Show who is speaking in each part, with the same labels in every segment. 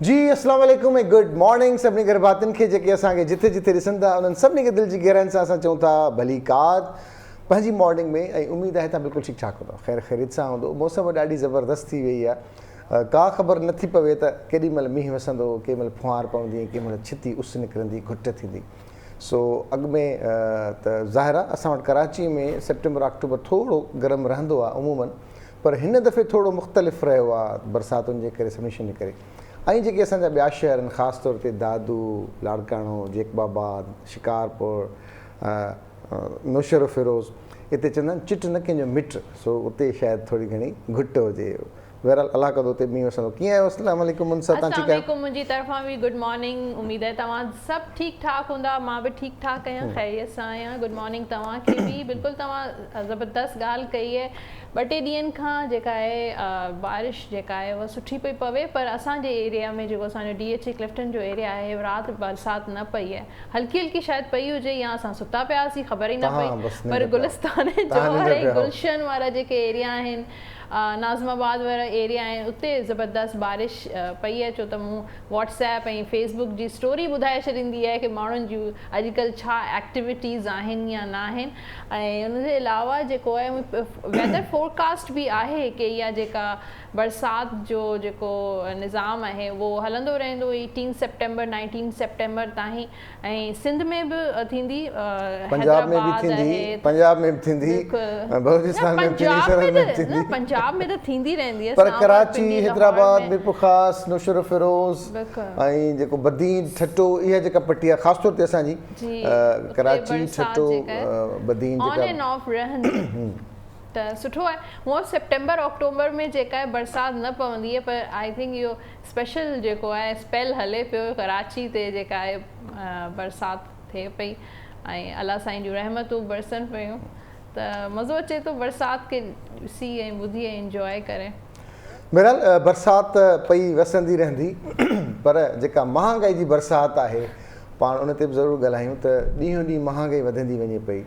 Speaker 1: जी अस्सलाम वालेकुम ऐं गुड मॉर्निंग सभिनी गरबातनि खे जेके असांखे जिथे जिथे ॾिसनि था उन्हनि सभिनी खे दिलि जी गहराइनि सां असां चऊं था भली कार पंहिंजी मॉर्निंग में ऐं उमेदु आहे तव्हां बिल्कुलु ठीकु ठाक हूंदो ख़ैर ख़ैरियत सां हूंदो मौसम ॾाढी ज़बरदस्त थी वई आहे का ख़बर नथी पवे त केॾी महिल मींहुं वसंदो केॾी महिल फुहार पवंदी केॾी महिल छिती उस निकिरंदी घुट थींदी सो अॻु में त ज़ाहिर आहे असां वटि कराची में सेप्टेंबर अक्टूबर थोरो गरम रहंदो आहे उमूमन पर हिन दफ़े थोरो मुख़्तलिफ़ रहियो आहे बरसातुनि जे करे सभिनी शयुनि जे करे ऐं जेके असांजा ॿिया शहर आहिनि ख़ासि तौर ते दादू लाड़काणो जेकबाबाद शिकारपुर नौशर फिरोज़ हिते चवंदा आहिनि चिट न कंहिंजो मिट सो उते शायदि थोरी घणी घुट हुजे बहरहाल अलाह कंदो उते मींहुं वसंदो कीअं आहियो अस्सलाम वालेकुम मुंसा तव्हां ठीकु आहियो
Speaker 2: मुंहिंजी तरफ़ां बि गुड मॉर्निंग उमेद आहे तव्हां सभु ठीकु ठाक हूंदा मां बि ठीकु ठाक आहियां ख़ैरियत सां आहियां गुड मॉर्निंग तव्हांखे बि बिल्कुलु तव्हां ज़बरदस्त ॻाल्हि कई आहे ॿ टे ॾींहंनि खां जेका आहे बारिश जेका आहे उहा सुठी पई पवे पर असांजे एरिया में जेको असांजो DHA क्लिफ्टन जो एरिया आहे राति बरसाति न पई आहे हल्की हल्की शायदि पई हुजे या असां सुता पियासीं ख़बर ई न पई पर गुलिस्तान जौहर ऐं गुलशन वारा जेके एरिया आहिनि नाज़माबाद वारा एरिया आहिनि उते ज़बरदस्त बारिश पई आहे छो त मूं व्हाट्सएप ऐं फेसबुक जी स्टोरी ॿुधाए छॾींदी आहे की माण्हुनि जूं अॼुकल्ह छा एक्टिविटीज़ आहिनि या न आहिनि ऐं उनजे अलावा जेको आहे वेदर फोरकास्ट बि आहे की इहा जेका बरसाति जो जेको निज़ाम आहे उहो हलंदो रहंदो 18 सेप्टेंबर 19 सेप्टेंबर ताईं ऐं सिंध में बि थींदी
Speaker 1: पंजाब में बि थींदी पंजाब में बि थींदी बलूचिस्तान में बि थींदी सरहद में बि थींदी
Speaker 2: पंजाब में त थींदी रहंदी आहे
Speaker 1: पर कराची हैदराबाद मिरपुर ख़ासि नौशर फिरोज़ ऐं जेको बदीन ठटो इहा जेका पट्टी आहे ख़ासि तौर ते असांजी Karachi Thatta Badin
Speaker 2: on and off रहंदी त सुठो आहे हूअं सेप्टेंबर अक्टूबर में जेका आहे बरसाति न पवंदी आहे पर आई थिंक इहो स्पेशल जेको आहे स्पेल हले पियो कराची ते जेका आहे बरसाति थिए पई ऐं अलाह साईं जूं रहमतूं बरसनि पियूं त मज़ो अचे थो बरसाति खे ॾिसी ऐं ॿुधी ऐं इंजॉय करे
Speaker 1: बहरहाल बरसाति पई वसंदी रहंदी पर जेका महांगाई जी बरसाति आहे पाण उन ते बि ज़रूरु ॻाल्हायूं त ॾींहों ॾींहुं महांगाई वधंदी वञे पई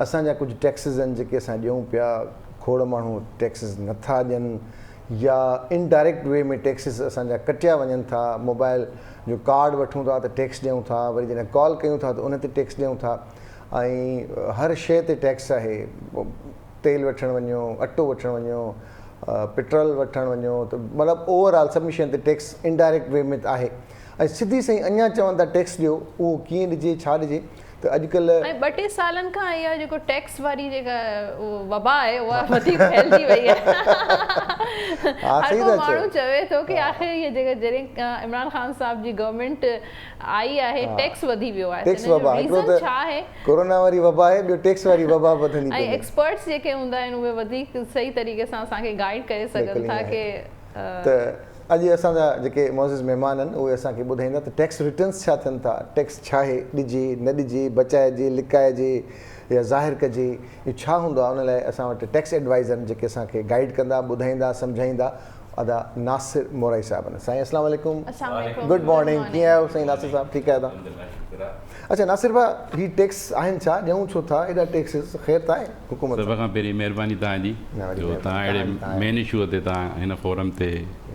Speaker 1: असांजा कुझु टैक्सिस आहिनि जेके असां ॾियूं पिया खोड़ माण्हू टैक्सिस नथा ॾियनि या इनडायरेक्ट वे में टैक्सिस असांजा कटिया वञनि था मोबाइल जो कार्ड वठूं था त टैक्स ॾियूं था वरी जॾहिं कॉल कयूं था त उन ते टैक्स ॾियूं था ऐं हर शइ ते टैक्स आहे तेल वठणु वञो अटो वठणु वञो पेट्रोल वठणु वञो त मतिलबु ओवरऑल सभिनी शयुनि ते टैक्स इनडायरेक्ट वे में आहे ऐं सिधी सही अञा चवनि था टैक्स ॾियो उहो कीअं ॾिजे छा ॾिजे त अॼुकल्ह
Speaker 2: ऐं 2-3 सालनि खां इहा जेको टैक्स वारी जेका वबा आहे उहा वधीक फैलिजी वई आहे हर को माण्हू चवे थो की आख़िर इहा जेका जॾहिं इमरान ख़ान साहब जी गवर्नमेंट आई आहे टैक्स वधी वियो आहे
Speaker 1: टैक्स वबा
Speaker 2: रीज़न छा आहे
Speaker 1: कोरोना वारी वबा आहे ॿियो टैक्स वारी वबा वधंदी
Speaker 2: ऐं एक्सपर्ट्स जेके हूंदा आहिनि उहे वधीक सही तरीक़े सां असांखे गाइड करे सघनि था की
Speaker 1: त अॼु असांजा जेके मौज़िज़ महिमान आहिनि उहे असांखे ॿुधाईंदा त टैक्स रिटर्न्स छा थियनि था टैक्स छा आहे ॾिजे न ॾिजे बचाइजे लिकाइजे या ज़ाहिर कजे इहो छा हूंदो आहे उन लाइ असां वटि टैक्स एडवाइज़र आहिनि जेके असांखे गाइड कंदा ॿुधाईंदा सम्झाईंदा अदा नासिर मोराई साहिब आहिनि साईं अस्सलाम वालेकुम गुड मॉर्निंग कीअं आहियो साईं नासिर साहिबु ठीकु आहे तव्हां अच्छा नासिर भाउ ही टैक्स आहिनि छा ॾियूं छो था एॾा टैक्सिस ख़ैर त आहे हुकूमत
Speaker 3: सभ खां पहिरीं महिरबानी तव्हांजी जो तव्हां अहिड़े मेन इशूअ ते तव्हां हिन फोरम ते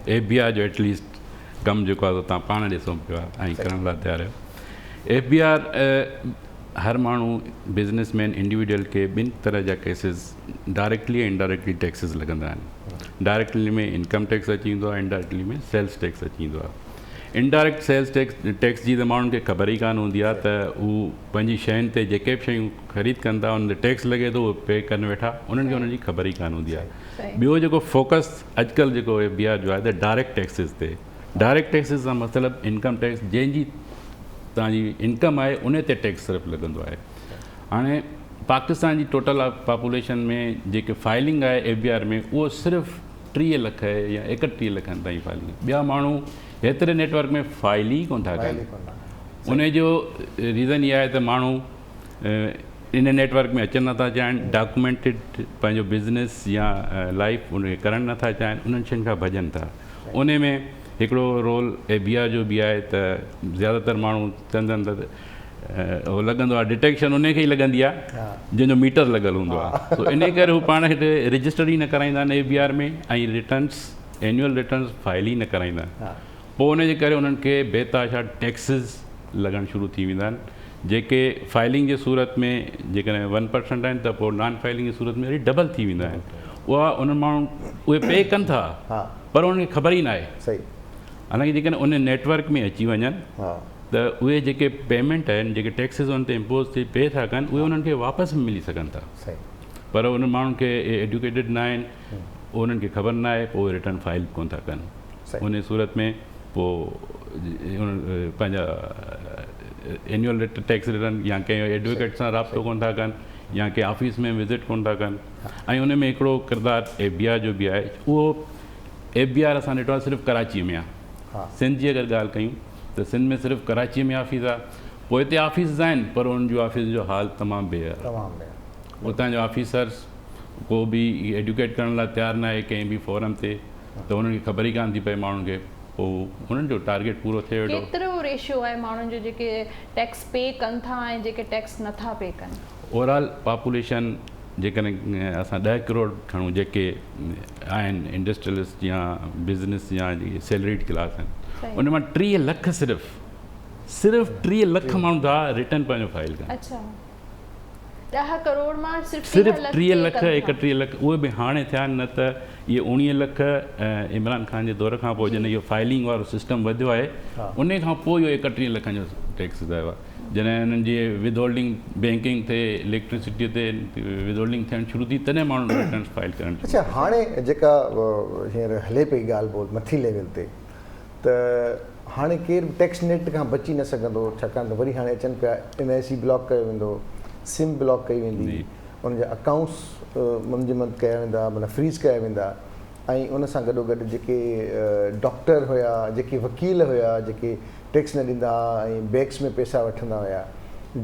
Speaker 3: FBI जो एटलीस्ट कमु जेको आहे तव्हां पाण ॾिसो पियो आहे ऐं करण लाइ तयारु आहियो FBI हर माण्हू बिज़नेसमैन इंडिविजुअल खे ॿिनि तरह जा केसिस डायरेक्टली ऐं इनडायरेक्टली टैक्सिस लॻंदा आहिनि डायरेक्टली में इनकम टैक्स अची वेंदो आहे इनडायरेक्टली में सेल्स टैक्स अची वेंदो आहे इनडायरेक्ट सेल्स टैक्स जी त माण्हुनि खे ख़बर ई कान हूंदी आहे त उहो पंहिंजी शयुनि ते जेके बि शयूं ख़रीद कनि था उन ते टैक्स लॻे थो उहे पे कनि वेठा उन्हनि खे उनजी ख़बर ई कान हूंदी आहे ॿियो जेको फोकस अॼुकल्ह जेको FBI जो आहे त डायरेक्ट टैक्सिस ते डायरेक्ट टैक्सिस सां मतिलबु इनकम टैक्स जंहिंजी तव्हांजी इनकम आहे उन ते टैक्स सिर्फ़ु लॻंदो आहे हाणे पाकिस्तान जी टोटल पॉपुलेशन में जेके फाइलिंग आहे FBI में उहो सिर्फ़ु 30 लख या 31 लखनि ताईं फाइलिंग ॿिया माण्हू हेतिरे नेटवर्क में फाइल ई कोन था कनि उन जो रीज़न इहा आहे त माण्हू इन नेटवर्क में अचणु नथा चाहिनि डॉक्यूमेंटेड पंहिंजो बिज़नेस या लाइफ उनखे करणु नथा चाहिनि उन्हनि शयुनि खां भॼनि था उन में हिकिड़ो रोल FBI जो बि आहे त ज़्यादातर माण्हू चवंदा आहिनि त उहो लॻंदो आहे डिटेक्शन उन खे ई लॻंदी आहे जंहिंजो मीटर लॻल हूंदो आहे सो इन करे हू पाण खे रजिस्टर ई न कराईंदा आहिनि ABR में ऐं रिटर्न्स एन्युअल रिटर्न्स फाइल ई न कराईंदा पोइ उनजे करे उन्हनि खे बेतहाशा टैक्सिस लॻणु शुरू थी वेंदा आहिनि जेके फाइलिंग जे सूरत में जेकॾहिं 1% आहिनि त पोइ नॉन फाइलिंग जी सूरत में वरी डबल थी वेंदा आहिनि। उहा उन्हनि माण्हू उहे पे कनि था पर उन्हनि खे ख़बर ई न आहे।
Speaker 1: सही।
Speaker 3: हालांकि जेकॾहिं उन नेटवर्क में अची वञनि त उहे जेके पेमेंट आहिनि जेके टैक्सिस उन ते इम्पोज़ थी पे था कनि उहे उन्हनि खे वापसि मिली सघनि था।
Speaker 1: सही।
Speaker 3: पर उन माण्हुनि खे एडुकेटेड न आहिनि, उन्हनि खे ख़बर न आहे, पोइ रिटर्न फाइल कोन था कनि। उन सूरत में पोइ पंहिंजा एनुअल टैक्स रिटर्न या कंहिं एडवोकेट सां राब्तो कोन था कनि या कंहिं ऑफिस में विज़िट कोन था कनि। ऐं उन में हिकिड़ो किरदारु FBI जो बि आहे। उहो FBI असां ॾिठो आहे सिर्फ़ु कराचीअ में आहे। सिंध जी अगरि ॻाल्हि कयूं त सिंध में सिर्फ़ु कराचीअ में ऑफिस आहे, पोइ हिते ऑफिस आहिनि पर उन्हनि जो ऑफिस जो हाल तमामु बेहर आहे। उतां जा ऑफिसर्स को बि एडुकेट करण लाइ तयारु न आहे कंहिं बि फोरम ते, त उन्हनि खे ख़बर ई कान थी पए माण्हुनि खे, पोइ उन्हनि जो टारगेट पूरो थिए वेठो।
Speaker 2: केतिरो रेशियो आहे माण्हुनि जो जेके टैक्स पे कनि था ऐं जेके टैक्स नथा पे कनि?
Speaker 3: ओवरऑल पॉपुलेशन जेकॾहिं असां 10 करोड़ खणूं जेके आहिनि इंडस्ट्रियलिस्ट या बिज़नेस या सैलरीड क्लास आहिनि, उन मां 30 लख सिर्फ़ु 30 लख माण्हू था रिटर्न पंहिंजो फाइल कनि।
Speaker 2: अच्छा, 10 करोड़ मां
Speaker 3: सिर्फ़ु 30 लख 31 लख उहे बि हाणे थिया आहिनि, न त इहे 19 लख इमरान ख़ान जे दौर खां पोइ जॾहिं इहो फाइलिंग वारो सिस्टम वधियो आहे उन खां पोइ इहो 31 लखनि जो टैक्स कयो आहे। जॾहिं हुननि जी विदहोल्डिंग बैंकिंग ते इलेक्ट्रिसिटी ते विदहोल्डिंग थियणु शुरू थी तॾहिं माण्हू रिटर्न्स फाइल करणु।
Speaker 1: अच्छा, हाणे जेका हींअर हले पई ॻाल्हि ॿोल मथी लेवल ते, त हाणे केरु टैक्स नेट खां बची न सघंदो, छाकाणि त वरी हाणे अचनि पिया MIC ब्लॉक कयो वेंदो, सिम ब्लॉक कई वेंदी, उनजा अकाउंट्स मुंजमद कया वेंदा, माना फ्रीज़ कया वेंदा। ऐं उन सां गॾोगॾु जेके डॉक्टर हुया, जेके वकील हुया, जेके टैक्स न ॾींदा ऐं बैंक्स में पैसा वठंदा हुया,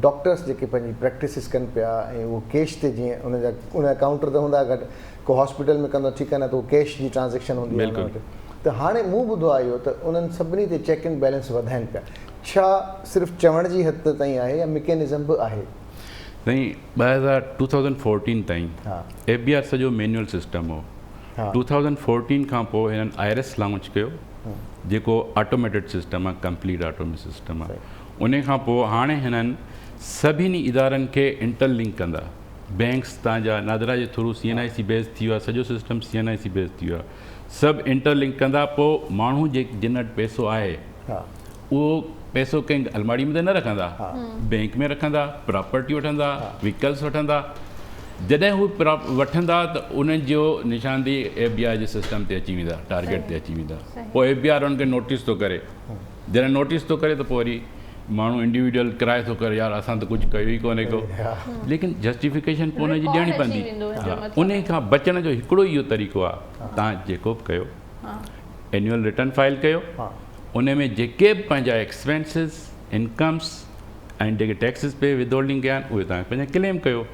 Speaker 1: डॉक्टर्स जेके पंहिंजी प्रैक्टिसिस कनि पिया ऐं उहो कैश ते जीअं उन काउंटर ते हूंदा, गॾु को हॉस्पिटल में कंदो ठीकु आहे न, त उहो कैश जी ट्रांज़ेक्शन हूंदी आहे उन वटि। त हाणे मूं ॿुधो आहे इहो त उन्हनि सभिनी ते चेक एंड बैलेंस वधाइनि पिया। छा सिर्फ़ु चवण जी हद ताईं आहे या मैकेनिज़म बि आहे?
Speaker 3: साईं 2014 ताईं FBI सॼो मैनुअल सिस्टम हो। 2014 खां पोइ हिननि IRS लॉन्च कयो जेको ऑटोमेटेड सिस्टम आहे, कंप्लीट ऑटोमेटिक सिस्टम आहे। उन खां पोइ हाणे हिननि सभिनी इदारनि खे इंटरलिंक कंदा। बैंक्स तव्हांजा नादरा जे थ्रू CNIC बेस थी वियो आहे, सॼो सिस्टम CNIC बेस थी वियो आहे, सभु इंटरलिंक कंदा। पोइ माण्हू जिन वटि पैसो आहे उहो पैसो कंहिं अलमारी में त न रखंदा, बैंक में रखंदा, प्रॉपर्टी वठंदा, व्हीकल्स वठंदा। जॾहिं हू वठंदा त उन्हनि जो निशानदी FBI जे सिस्टम ते अची वेंदा, टारगेट ते अची वेंदा। पोइ FBI उन्हनि खे नोटिस थो करे, जॾहिं नोटिस थो करे त पोइ वरी माण्हू इंडिविजुअल किराए थो करे, यार असां त कुझु कयो ई कोन्हे को, लेकिन जस्टिफिकेशन पोइ हुनजी ॾियणी पवंदी। उन खां बचण जो हिकिड़ो इहो तरीक़ो आहे, तव्हां जेको बि कयो एनुअल रिटर्न फाइल कयो, उन में जेके बि पंहिंजा एक्सपेंसिस, इनकम्स ऐं जेके टैक्सिस पे विदहोल्डिंग कया आहिनि उहे तव्हां पंहिंजा क्लेम कयो।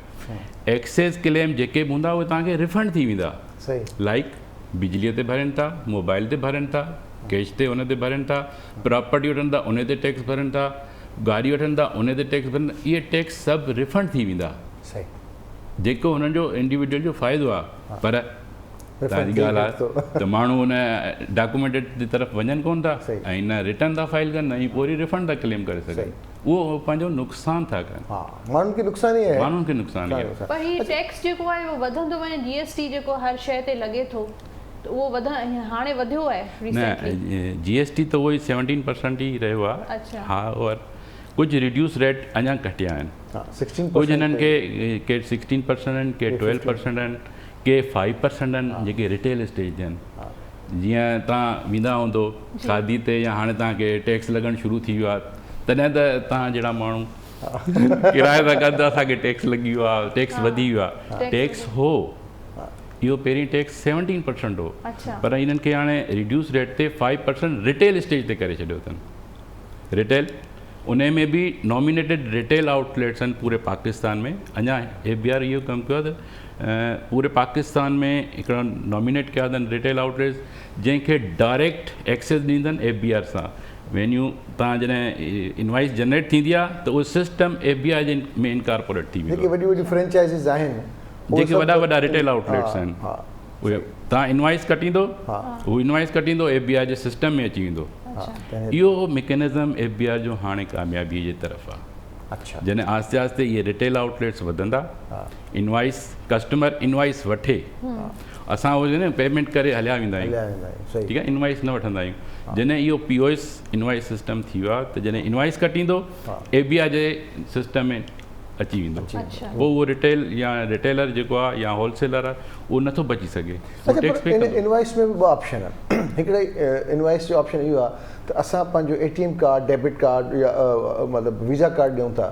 Speaker 3: एक्सेस क्लेम जेके बि हूंदा उहे तव्हांखे रिफंड थी वेंदा। लाइक बिजलीअ ते भरनि था, मोबाइल ते भरनि था, कैश ते उन ते भरनि था, प्रॉपर्टी वठनि था उन ते टैक्स भरनि था, गाॾी वठनि था उन ते टैक्स भरनि था, इहे टैक्स सभु रिफंड थी वेंदा। जेको हुननि जो इंडिविजुअल जो फ़ाइदो आहे। पर तव्हांजी ॻाल्हि आहे त माण्हू उन डॉक्यूमेंटेड जी तरफ़ वञनि कोन था ऐं न रिटर्न था फाइल कनि, न पूरी रिफंड था क्लेम करे सघनि। उहो पंहिंजो नुक़सानु था कनि,
Speaker 1: माण्हुनि खे नुक़सानु ई आहे,
Speaker 3: माण्हुनि खे नुक़सानु ई आहे।
Speaker 2: पर हीउ टैक्स जेको आहे उहो वधंदो वञे, GST जेको हर शइ ते लॻे थो त उहो हाणे वधियो आहे
Speaker 3: न। GST त उहो ई 17% ई रहियो आहे। हा, और कुझु रिड्यूस रेट अञा घटिया आहिनि। कुझु हिननि के 16% आहिनि, के 12% आहिनि, के 5% आहिनि जेके रिटेल स्टेज ते आहिनि। जीअं तव्हां वेंदा हूंदो शादी ते या हाणे तव्हांखे टैक्स लॻणु शुरू थी वियो आहे, तॾहिं त तव्हां जहिड़ा माण्हू किराए था कनि त असांखे टैक्स लॻी वियो आहे, टैक्स वधी वियो आहे। टैक्स हो, इहो पहिरीं टैक्स 17% हो, पर हिननि खे हाणे रिड्यूस रेट ते 5% रिटेल स्टेज ते करे छॾियो अथनि। रिटेल उन में बि नॉमिनेटेड रिटेल आउटलेट्स आहिनि पूरे पाकिस्तान में। अञा FBI इहो कमु कयो आहे त पूरे पाकिस्तान में हिकिड़ा नॉमिनेट कया अथनि रिटेल आउटलेट्स जंहिंखे डायरेक्ट एक्सेस ॾींदनि FBI सां। वेन्यू तव्हां जॾहिं इनवाइस जनरेट थींदी आहे त उहो सिस्टम FBI जे में इनकॉर्पोरेट थी वेंदो।
Speaker 1: जेके वॾी वॾी फ्रेंचाइज़िस आहिनि,
Speaker 3: जेके वॾा वॾा रिटेल आउटलेट्स आहिनि, उहे तव्हां इनवाइस कटींदो, उहो इनवाइस कटींदो FBI जे सिस्टम में अची वेंदो। इहो मैकेनिज़म FBI जो हाणे कामयाबीअ जे तरफ़ आहे.
Speaker 1: अच्छा.
Speaker 3: जॾहिं आहिस्ते आहिस्ते इहे रिटेल आउटलेट्स वधंदा, इनवाइस कस्टमर इनवाइस वठे, असां उहो न पेमेंट करे हलिया वेंदा आहियूं, ठीकु आहे, इनवाइस न वठंदा आहियूं. जॾहिं इहो POS इनवाइस सिस्टम थी वियो आहे त जॾहिं इनवाइस कटींदो FBI जे सिस्टम में अची वेंदो, पोइ उहो रिटेल या रिटेलर जेको आहे या होलसेलर आहे उहो नथो बची सघे.
Speaker 1: इनवाइस में बि ॿ ऑप्शन आहिनि. हिकिड़े इनवाइस जो ऑप्शन इहो आहे त असां पंहिंजो ATM कार्ड, डेबिट कार्ड या मतिलबु वीज़ा कार्ड ॾियूं था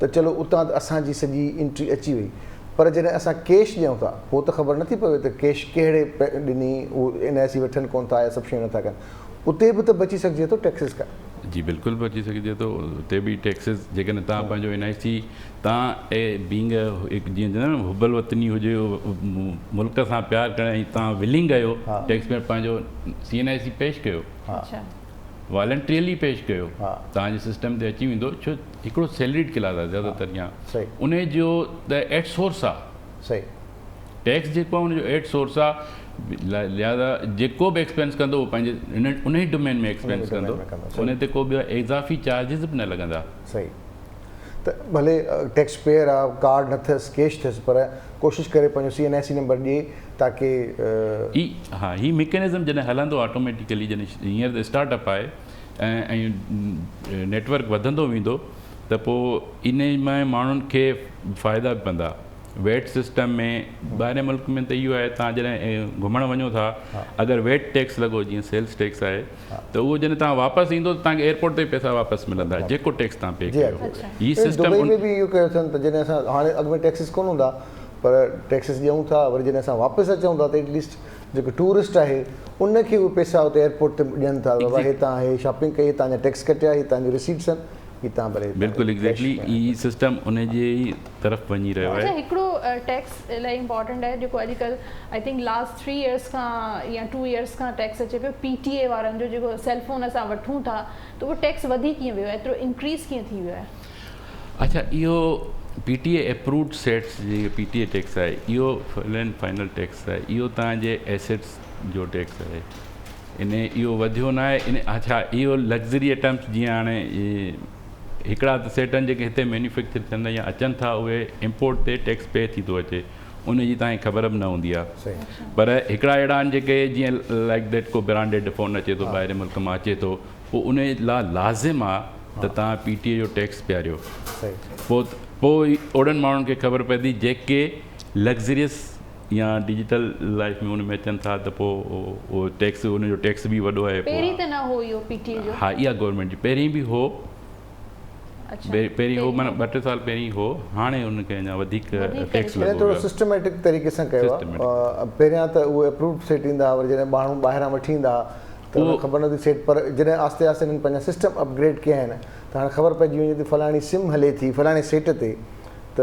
Speaker 1: त चलो उतां असांजी सॼी एंट्री अची वई, पर जॾहिं असां कैश ॾियूं था पोइ त ख़बर नथी पवे त कैश कहिड़े ॾिनी, उहो NIC वठनि कोन था या सभु शयूं नथा कनि. उते बि त बची सघिजे थो टैक्सिस खां.
Speaker 3: जी बिल्कुलु बची सघिजे थो. उते बि टैक्सिस जेकॾहिं तव्हां पंहिंजो NIC तव्हां बींग हिकु जीअं चवंदा आहिनि हुबल वतनी हुजे, मुल्क सां प्यारु करणु, ऐं तव्हां विलिंग आहियो टैक्स में पंहिंजो CNIC पेश कयो, वॉलंट्रियली पेश कयो, तव्हांजे सिस्टम ते अची वेंदो. छो हिकिड़ो सैलरीड क्लास आहे ज़्यादातर, या उन जो त एट सोर्स आहे. सही. टैक्स जेको आहे उनजो एट सोर्स आहे, लिहाज़ा जेको बि एक्सपेंस कंदो उहो पंहिंजे उन ई डोमेन में एक्सपेंस कंदो, उन ते को ॿिया इज़ाफ़ी चार्जिस बि न लॻंदा. सही.
Speaker 1: त भले टैक्स पेयर आहे, कार्ड न अथसि, कैश अथसि, पर कोशिशि करे पंहिंजो CNIC नंबर ॾिए ताकी
Speaker 3: हीउ मैकेनिज़म जॾहिं हलंदो ऑटोमेटिकली, जॾहिं हींअर त स्टार्टअप आहे ऐं नेटवर्क वधंदो वेंदो त पोइ इन में माण्हुनि खे फ़ाइदा बि पवंदा. वेट सिस्टम में ॿाहिरि मुल्क में त इहो आहे, तव्हां जॾहिं घुमणु वञो था, अगरि वेट टैक्स लॻो, जीअं सेल्स टैक्स आहे, त उहो जॾहिं तव्हां वापसि ईंदो त तव्हांखे एयरपोर्ट ते पैसा वापसि मिलंदा, जेको टैक्स तव्हां पे कयो. हीउ सिस्टम
Speaker 1: में बि इहो कयो अथनि त जॾहिं असां हाणे अॻु में टैक्सिस कोन हूंदा, पर टैक्सिस ॾियूं था, वरी जॾहिं असां वापसि अचूं था त एटलीस्ट जेको टूरिस्ट आहे उनखे उहे पैसा उते एयरपोर्ट ते ॾियनि था, बाबा हे तव्हां हे शॉपिंग कई, तव्हांजा टैक्स कटिया, ही तव्हांजी रिसीट्स आहिनि, ही तव्हां भले.
Speaker 3: बिल्कुलु एग्ज़ैक्टली ई सिस्टम उन जे ई तरफ़ वञी रहियो आहे.
Speaker 2: हिकिड़ो टैक्स इलाही इंपॉर्टेंट आहे जेको अॼुकल्ह आई थिंक लास्ट 3 इयर्स खां या 2 इयर्स खां टैक्स अचे पियो. PTA वारनि जो जेको सेलफोन असां वठूं था त उहो टैक्स वधी कीअं वियो आहे, एतिरो इंक्रीज़ कीअं थी वियो आहे?
Speaker 3: अच्छा, इहो PTA अप्रूव्ड सेट्स जेको PTA टैक्स आहे, इहो फुल एंड फाइनल टैक्स आहे. इहो तव्हांजे एसेट्स जो टैक्स आहे. इहो वधियो न आहे. अच्छा, इहो लग्ज़री आइटम्स जीअं हाणे हिकिड़ा त सेटनि जेके हिते मैन्युफैक्चर थियनि या अचनि था, उहे इम्पोर्ट ते टैक्स पे थी थो अचे, उनजी तव्हांखे ख़बर बि न हूंदी आहे. पर हिकिड़ा अहिड़ा आहिनि जेके जीअं लाइक दैट को ब्रांडेड फ़ोन अचे थो, ॿाहिरि मुल्क मां अचे थो, पोइ उन लाइ लाज़िम आहे त तव्हां PTA जो टैक्स पियारियो. पोइ ओड़नि माण्हुनि खे ख़बर पवंदी जेके लग्ज़रियस या डिजिटल लाइफ में उन में अचनि था, त पोइ उहो टैक्स, उनजो टैक्स बि वॾो आहे.
Speaker 2: पहिरीं त न हो इहो PTA जो?
Speaker 3: हा, इहा गवर्नमेंट जी पहिरीं बि हो. पहिरीं हो माना 2-3 साल पहिरीं हो, हाणे हुनखे अञा वधीक टैक्स लॻो.
Speaker 1: थोरो सिस्टमेटिक तरीक़े सां कयो आहे. पहिरियां त उहे अप्रूव्ड सेट ईंदा, वरी जॾहिं माण्हू ॿाहिरां वठी ईंदा त ख़बर नथी सेट, पर जॾहिं आस्ते आस्ते हिननि पंहिंजा सिस्टम अपग्रेड कया आहिनि त हाणे ख़बर पइजी वञे थी फलाणी सिम हले थी फलाणे सेट ते, त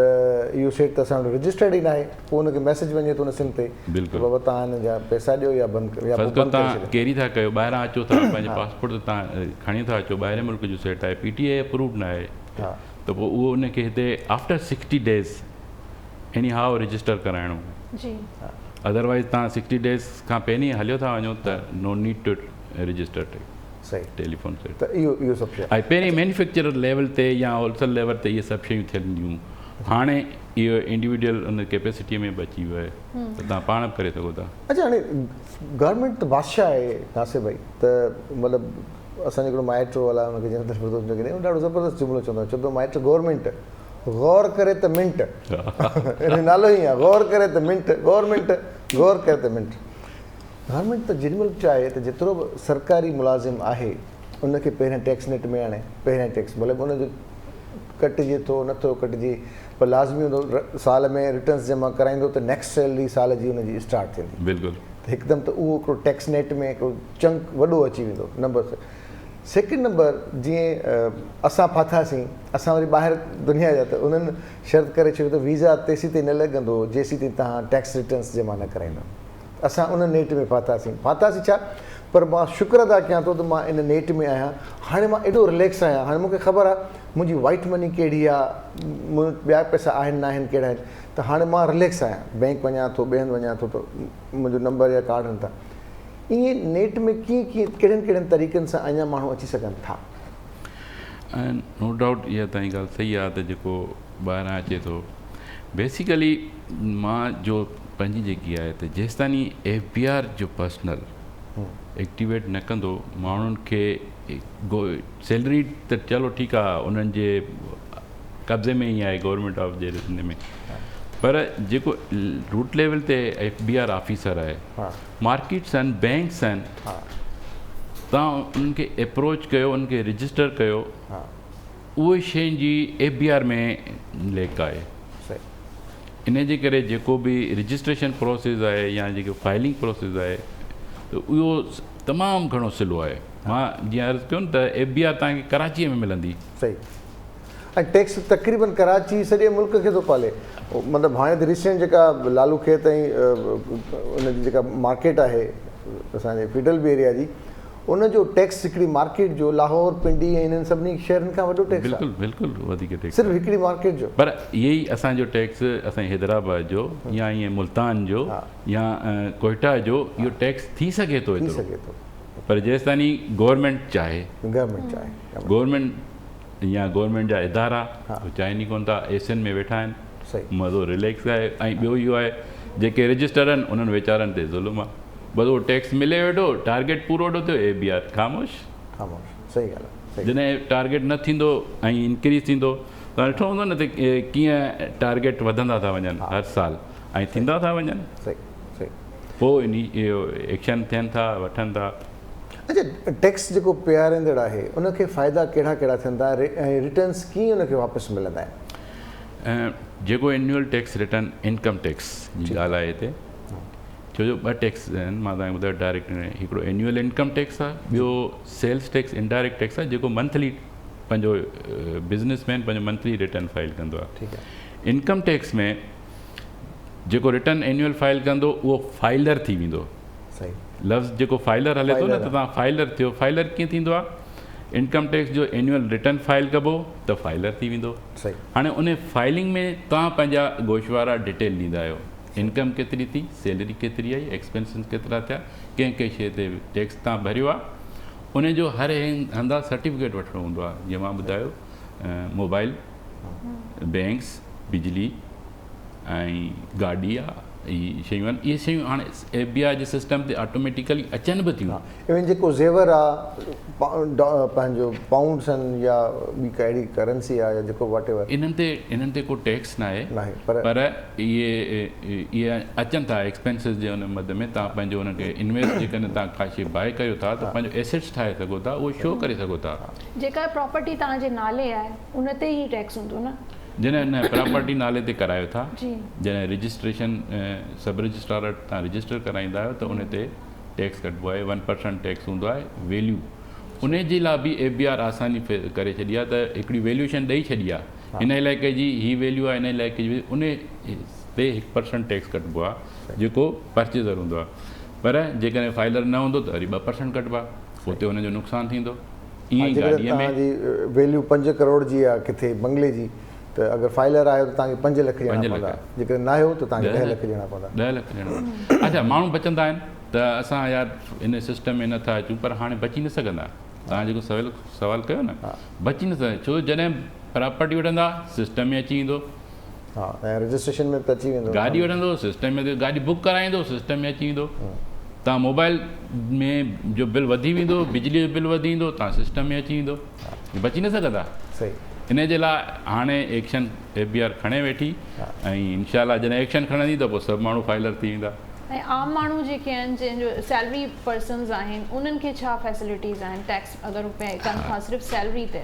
Speaker 1: इहो सेट त असां वटि रजिस्टर्ड ई न आहे. पोइ हुनखे मैसेज वञे थो हुन सिम ते, बाबा तव्हां हिन जा पैसा ॾियो या बंदि कयो.
Speaker 3: तव्हां कहिड़ी था कयो, ॿाहिरां अचो था, पंहिंजे पासपोर्ट ते तव्हां खणी था अचो, ॿाहिरि मुल्क जो सेट आहे, PTA अप्रूव्ड न आहे, त पोइ उहो उनखे हिते after 60 days anyhow register कराइणो. अदरवाइज़ तव्हां 60 डेज़ खां पहिरीं हलियो था वञो त no need to register telephone set.
Speaker 1: त इहो सभु शइ
Speaker 3: ऐं पहिरीं मैन्युफैक्चरर लेवल ते या होलसेल लेवल ते इहे सभु शयूं थियंदियूं. हाणे इहो इंडिविजुअल उन कैपेसिटीअ में बि अची वियो आहे, त तव्हां पाण बि करे सघो था.
Speaker 1: अच्छा, हाणे गवर्नमेंट त बादशाह आहे नासिर भाई, त मतिलबु असांजो हिकिड़ो माइट्रो वाला हुनखे जंहिं ॾाढो ज़बरदस्त जुमिलो चवंदो माइट्रो गवर्नमेंट गौर करे त मिंट, नालो ई आहे, गौर करे त मिंट, गवर्नमेंट गौर करे त मिंट. गवर्नमेंट त जेॾीमहिल चाहे त जेतिरो बि सरकारी मुलाज़िम आहे उनखे पहिरियां टैक्स नेट में आणे, पहिरियां टैक्स भले उनजो कटिजे थो नथो कटिजे, पर लाज़मी हूंदो साल में रिटर्न्स जमा कराईंदो त नेक्स्ट सैलरी साल जी हुनजी स्टार्ट थींदी.
Speaker 3: बिल्कुलु.
Speaker 1: त हिकदमि त उहो हिकिड़ो टैक्स नेट में हिकिड़ो चंक वॾो अची वेंदो. नंबर सेकेंड नंबर, जीअं असां फाथासीं, असां वरी ॿाहिरि दुनिया जा, त उन्हनि शर्त करे छॾियो त वीज़ा तेसीं ताईं न लॻंदो जेसीं ताईं तव्हां टैक्स रिटर्न्स जमा न कराईंदो. असां उन नेट में फाथासीं छा, पर मां शुक्र अदा कयां थो त मां इन नेट में आहियां. हाणे मां एॾो रिलैक्स आहियां. हाणे मूंखे ख़बर आहे मुंहिंजी वाइट मनी कहिड़ी आहे, ॿिया पैसा आहिनि न आहिनि, कहिड़ा आहिनि, त हाणे मां रिलैक्स आहियां. बैंक वञा थो, ॿियनि वञा थो, त मुंहिंजो नंबर या कार्ड हनि था. ईअं नेट में कहिड़नि कहिड़नि तरीक़नि सां अञा माण्हू अची सघनि था?
Speaker 3: नो डाउट इहा तव्हांजी ॻाल्हि सही आहे त जेको ॿाहिरां अचे थो बेसिकली मां जो पंहिंजी जेकी आहे त जेसिताईं FBR जो पर्सनल एक्टिवेट न कंदो माण्हुनि खे सैलरी त चलो ठीकु आहे उन्हनि जे कब्ज़े में ई आहे गवर्नमेंट ऑफ जे हिन में, पर जेको रूट लेवल ते FBR ऑफिसर आहे, मार्केट्स आहिनि, बैंक्स आहिनि, तव्हां उन्हनि खे अप्रोच कयो, उन्हनि खे रजिस्टर कयो, उहे शयुनि जी FBR में लेक आहे। इन जे करे जेको बि रजिस्ट्रेशन प्रोसेस आहे या जेको फाइलिंग प्रोसेस आहे त उहो तमामु घणो सिलो आहे। मां जीअं अर्ज़ु कयो न त FBR तव्हांखे कराचीअ में मिलंदी।
Speaker 1: सही। ऐं टैक्स तक़रीबन कराची सॼे मुल्क खे थो पाले। मतिलबु हाणे त रिसेंट जेका लालू खेत ऐं उनजी जेका मार्केट आहे असांजे फिडल बी एरिया जी, उनजो टैक्स हिकिड़ी मार्केट जो लाहौर, पिंडी ऐं इन्हनि सभिनी शहरनि खां वॾो टैक्स आहे।
Speaker 3: बिल्कुलु वधीक टैक्स
Speaker 1: सिर्फ़ु हिकिड़ी मार्केट जो। पर
Speaker 3: इहे ई असांजो टैक्स असांजे हैदराबाद जो या ईअं मुल्तान जो या कोयटा जो इहो टैक्स थी सघे थो एतिरो, पर जेसिताईं गवर्नमेंट चाहे गवर्नमेंट या गवर्नमेंट जा इदारा चाहिनि ई कोन था, एसियनि में वेठा आहिनि, मज़ो रिलैक्स आहे। ऐं ॿियो इहो आहे जेके रजिस्टर आहिनि उन्हनि वीचारनि ते ज़ुल्म आहे, बसि टैक्स मिले वेठो, टारगेट पूरो वेठो थियो, FBR ख़ामोश।
Speaker 1: सही ॻाल्हि आहे।
Speaker 3: जॾहिं टारगेट न थींदो ऐं इंक्रीज़ थींदो त ॾिठो हूंदो न त कीअं टारगेट वधंदा था वञनि हर साल ऐं थींदा था वञनि, पोइ इन इहो एक्शन थियनि था, वठनि था।
Speaker 1: अच्छा, टैक्स जेको पीआरंदड़ आहे उनखे फ़ाइदा कहिड़ा कहिड़ा थियनि था ऐं रिटर्न्स कीअं उनखे वापसि मिलंदा आहिनि?
Speaker 3: जेको annual tax return income tax जी ॻाल्हि आहे हिते, छो जो ॿ टैक्स आहिनि, मां तव्हांखे ॿुधायो डायरेक्ट हिकिड़ो एन्युअल इनकम टैक्स आहे, ॿियो सेल्स टैक्स इनडायरेक्ट टैक्स आहे जेको मंथली पंहिंजो बिज़नेसमैन पंहिंजो मंथली रिटर्न फाइल कंदो आहे। इनकम टैक्स में जेको रिटर्न एन्युअल फाइल कंदो उहो फाइलर थी वेंदो। लफ़्ज़ जेको फाइलर हले थो न, त तव्हां फाइलर थियो। फाइलर कीअं थींदो आहे? इनकम टैक्स जो एन्युअल रिटर्न फाइल कबो त फाइलर थी वेंदो। हाणे उन फाइलिंग में तव्हां पंहिंजा गोशवारा डिटेल ॾींदा आहियो, इनकम केतिरी थी, सैलरी केतिरी आई, एक्सपेंसिस केतिरा थिया, कंहिं कंहिं शइ ते टैक्स तव्हां भरियो आहे, उनजो हर हंधा सर्टिफिकेट वठिणो हूंदो आहे। जीअं मां ॿुधायो मोबाइल, बैंक्स, बिजली ऐं गाॾी आहे, इहे शयूं आहिनि। इहे शयूं हाणे FBR जे सिस्टम ते ऑटोमेटिकली अचनि बि थियूं।
Speaker 1: इवन जेको ज़ेवर आहे, पंहिंजो पाउंड्स आहिनि या ॿी कहिड़ी करंसी आहे या जेको वॉट एवर,
Speaker 3: इन्हनि ते को टैक्स न आहे, पर इहे अचनि था एक्सपेंसिस जे हुन मद में। तव्हां पंहिंजो हुनखे इन्वेस्ट जेकॾहिं तव्हां का शइ बाए कयो था त पंहिंजो एसेट्स ठाहे सघो था, उहो शो करे सघो था।
Speaker 2: जेका प्रॉपर्टी तव्हांजे नाले आहे उन ते ई टैक्स हूंदो न?
Speaker 3: जॾहिं न प्रॉपर्टी नाले ते करायो था, जॾहिं रजिस्ट्रेशन सब रजिस्ट्रार वटि तव्हां रजिस्टर कराईंदा आहियो त उन ते टैक्स कटिबो आहे। 1% टैक्स हूंदो आहे वैल्यू। उन जे लाइ बि FBR आसानी करे छॾी आहे त हिकिड़ी वैल्यूएशन ॾेई छॾी आहे, हिन इलाइक़े जी हीअ वैल्यू आहे, हिन इलाइक़े जी उन ते 1% टैक्स कटिबो आहे जेको परचेज़र हूंदो आहे। पर जेकॾहिं फाइलर न हूंदो त वरी 2% कटिबो आहे, उते हुनजो नुक़सानु थींदो। ईअं गाॾीअ में
Speaker 1: वैल्यू 5 करोड़ जी आहे किथे बंगले जी, त अगरि फाइलर आयो त तव्हांखे 5 लख ॾियणा पवंदा, जेकॾहिं न आयो त तव्हांखे 10 लख ॾियणा पवंदा।
Speaker 3: 10 लख ॾियणा। अच्छा, माण्हू बचंदा आहिनि त असां यार इन सिस्टम में नथा अचूं, पर हाणे बची न सघंदा। तव्हां जेको सवाल कयो न, बची न सघंदा, छो जॾहिं प्रॉपर्टी वठंदा सिस्टम में अची वेंदो,
Speaker 1: ऐं रजिस्ट्रेशन में अची वेंदो, गाॾी
Speaker 3: वठंदो सिस्टम में, गाॾी बुक कराईंदो सिस्टम में अची वेंदो, तव्हां मोबाइल में जो बिल वधी वेंदो, बिजली जो बिल वधी वेंदो, तव्हां सिस्टम में अची वेंदो, बची न सघंदा। इन जे लाइ हाणे एक्शन FBR खणे वेठी ऐं इनशाला जॾहिं एक्शन खणंदी त पोइ सभु माण्हू फाइलर थी वेंदा।
Speaker 2: ऐं आम माण्हू जेके आहिनि जंहिंजो सैलरी पर्सन्स आहिनि उन्हनि खे छा फैसिलिटीज़ आहिनि टैक्स अगरि पे कनि था सिर्फ़ु सैलरी ते?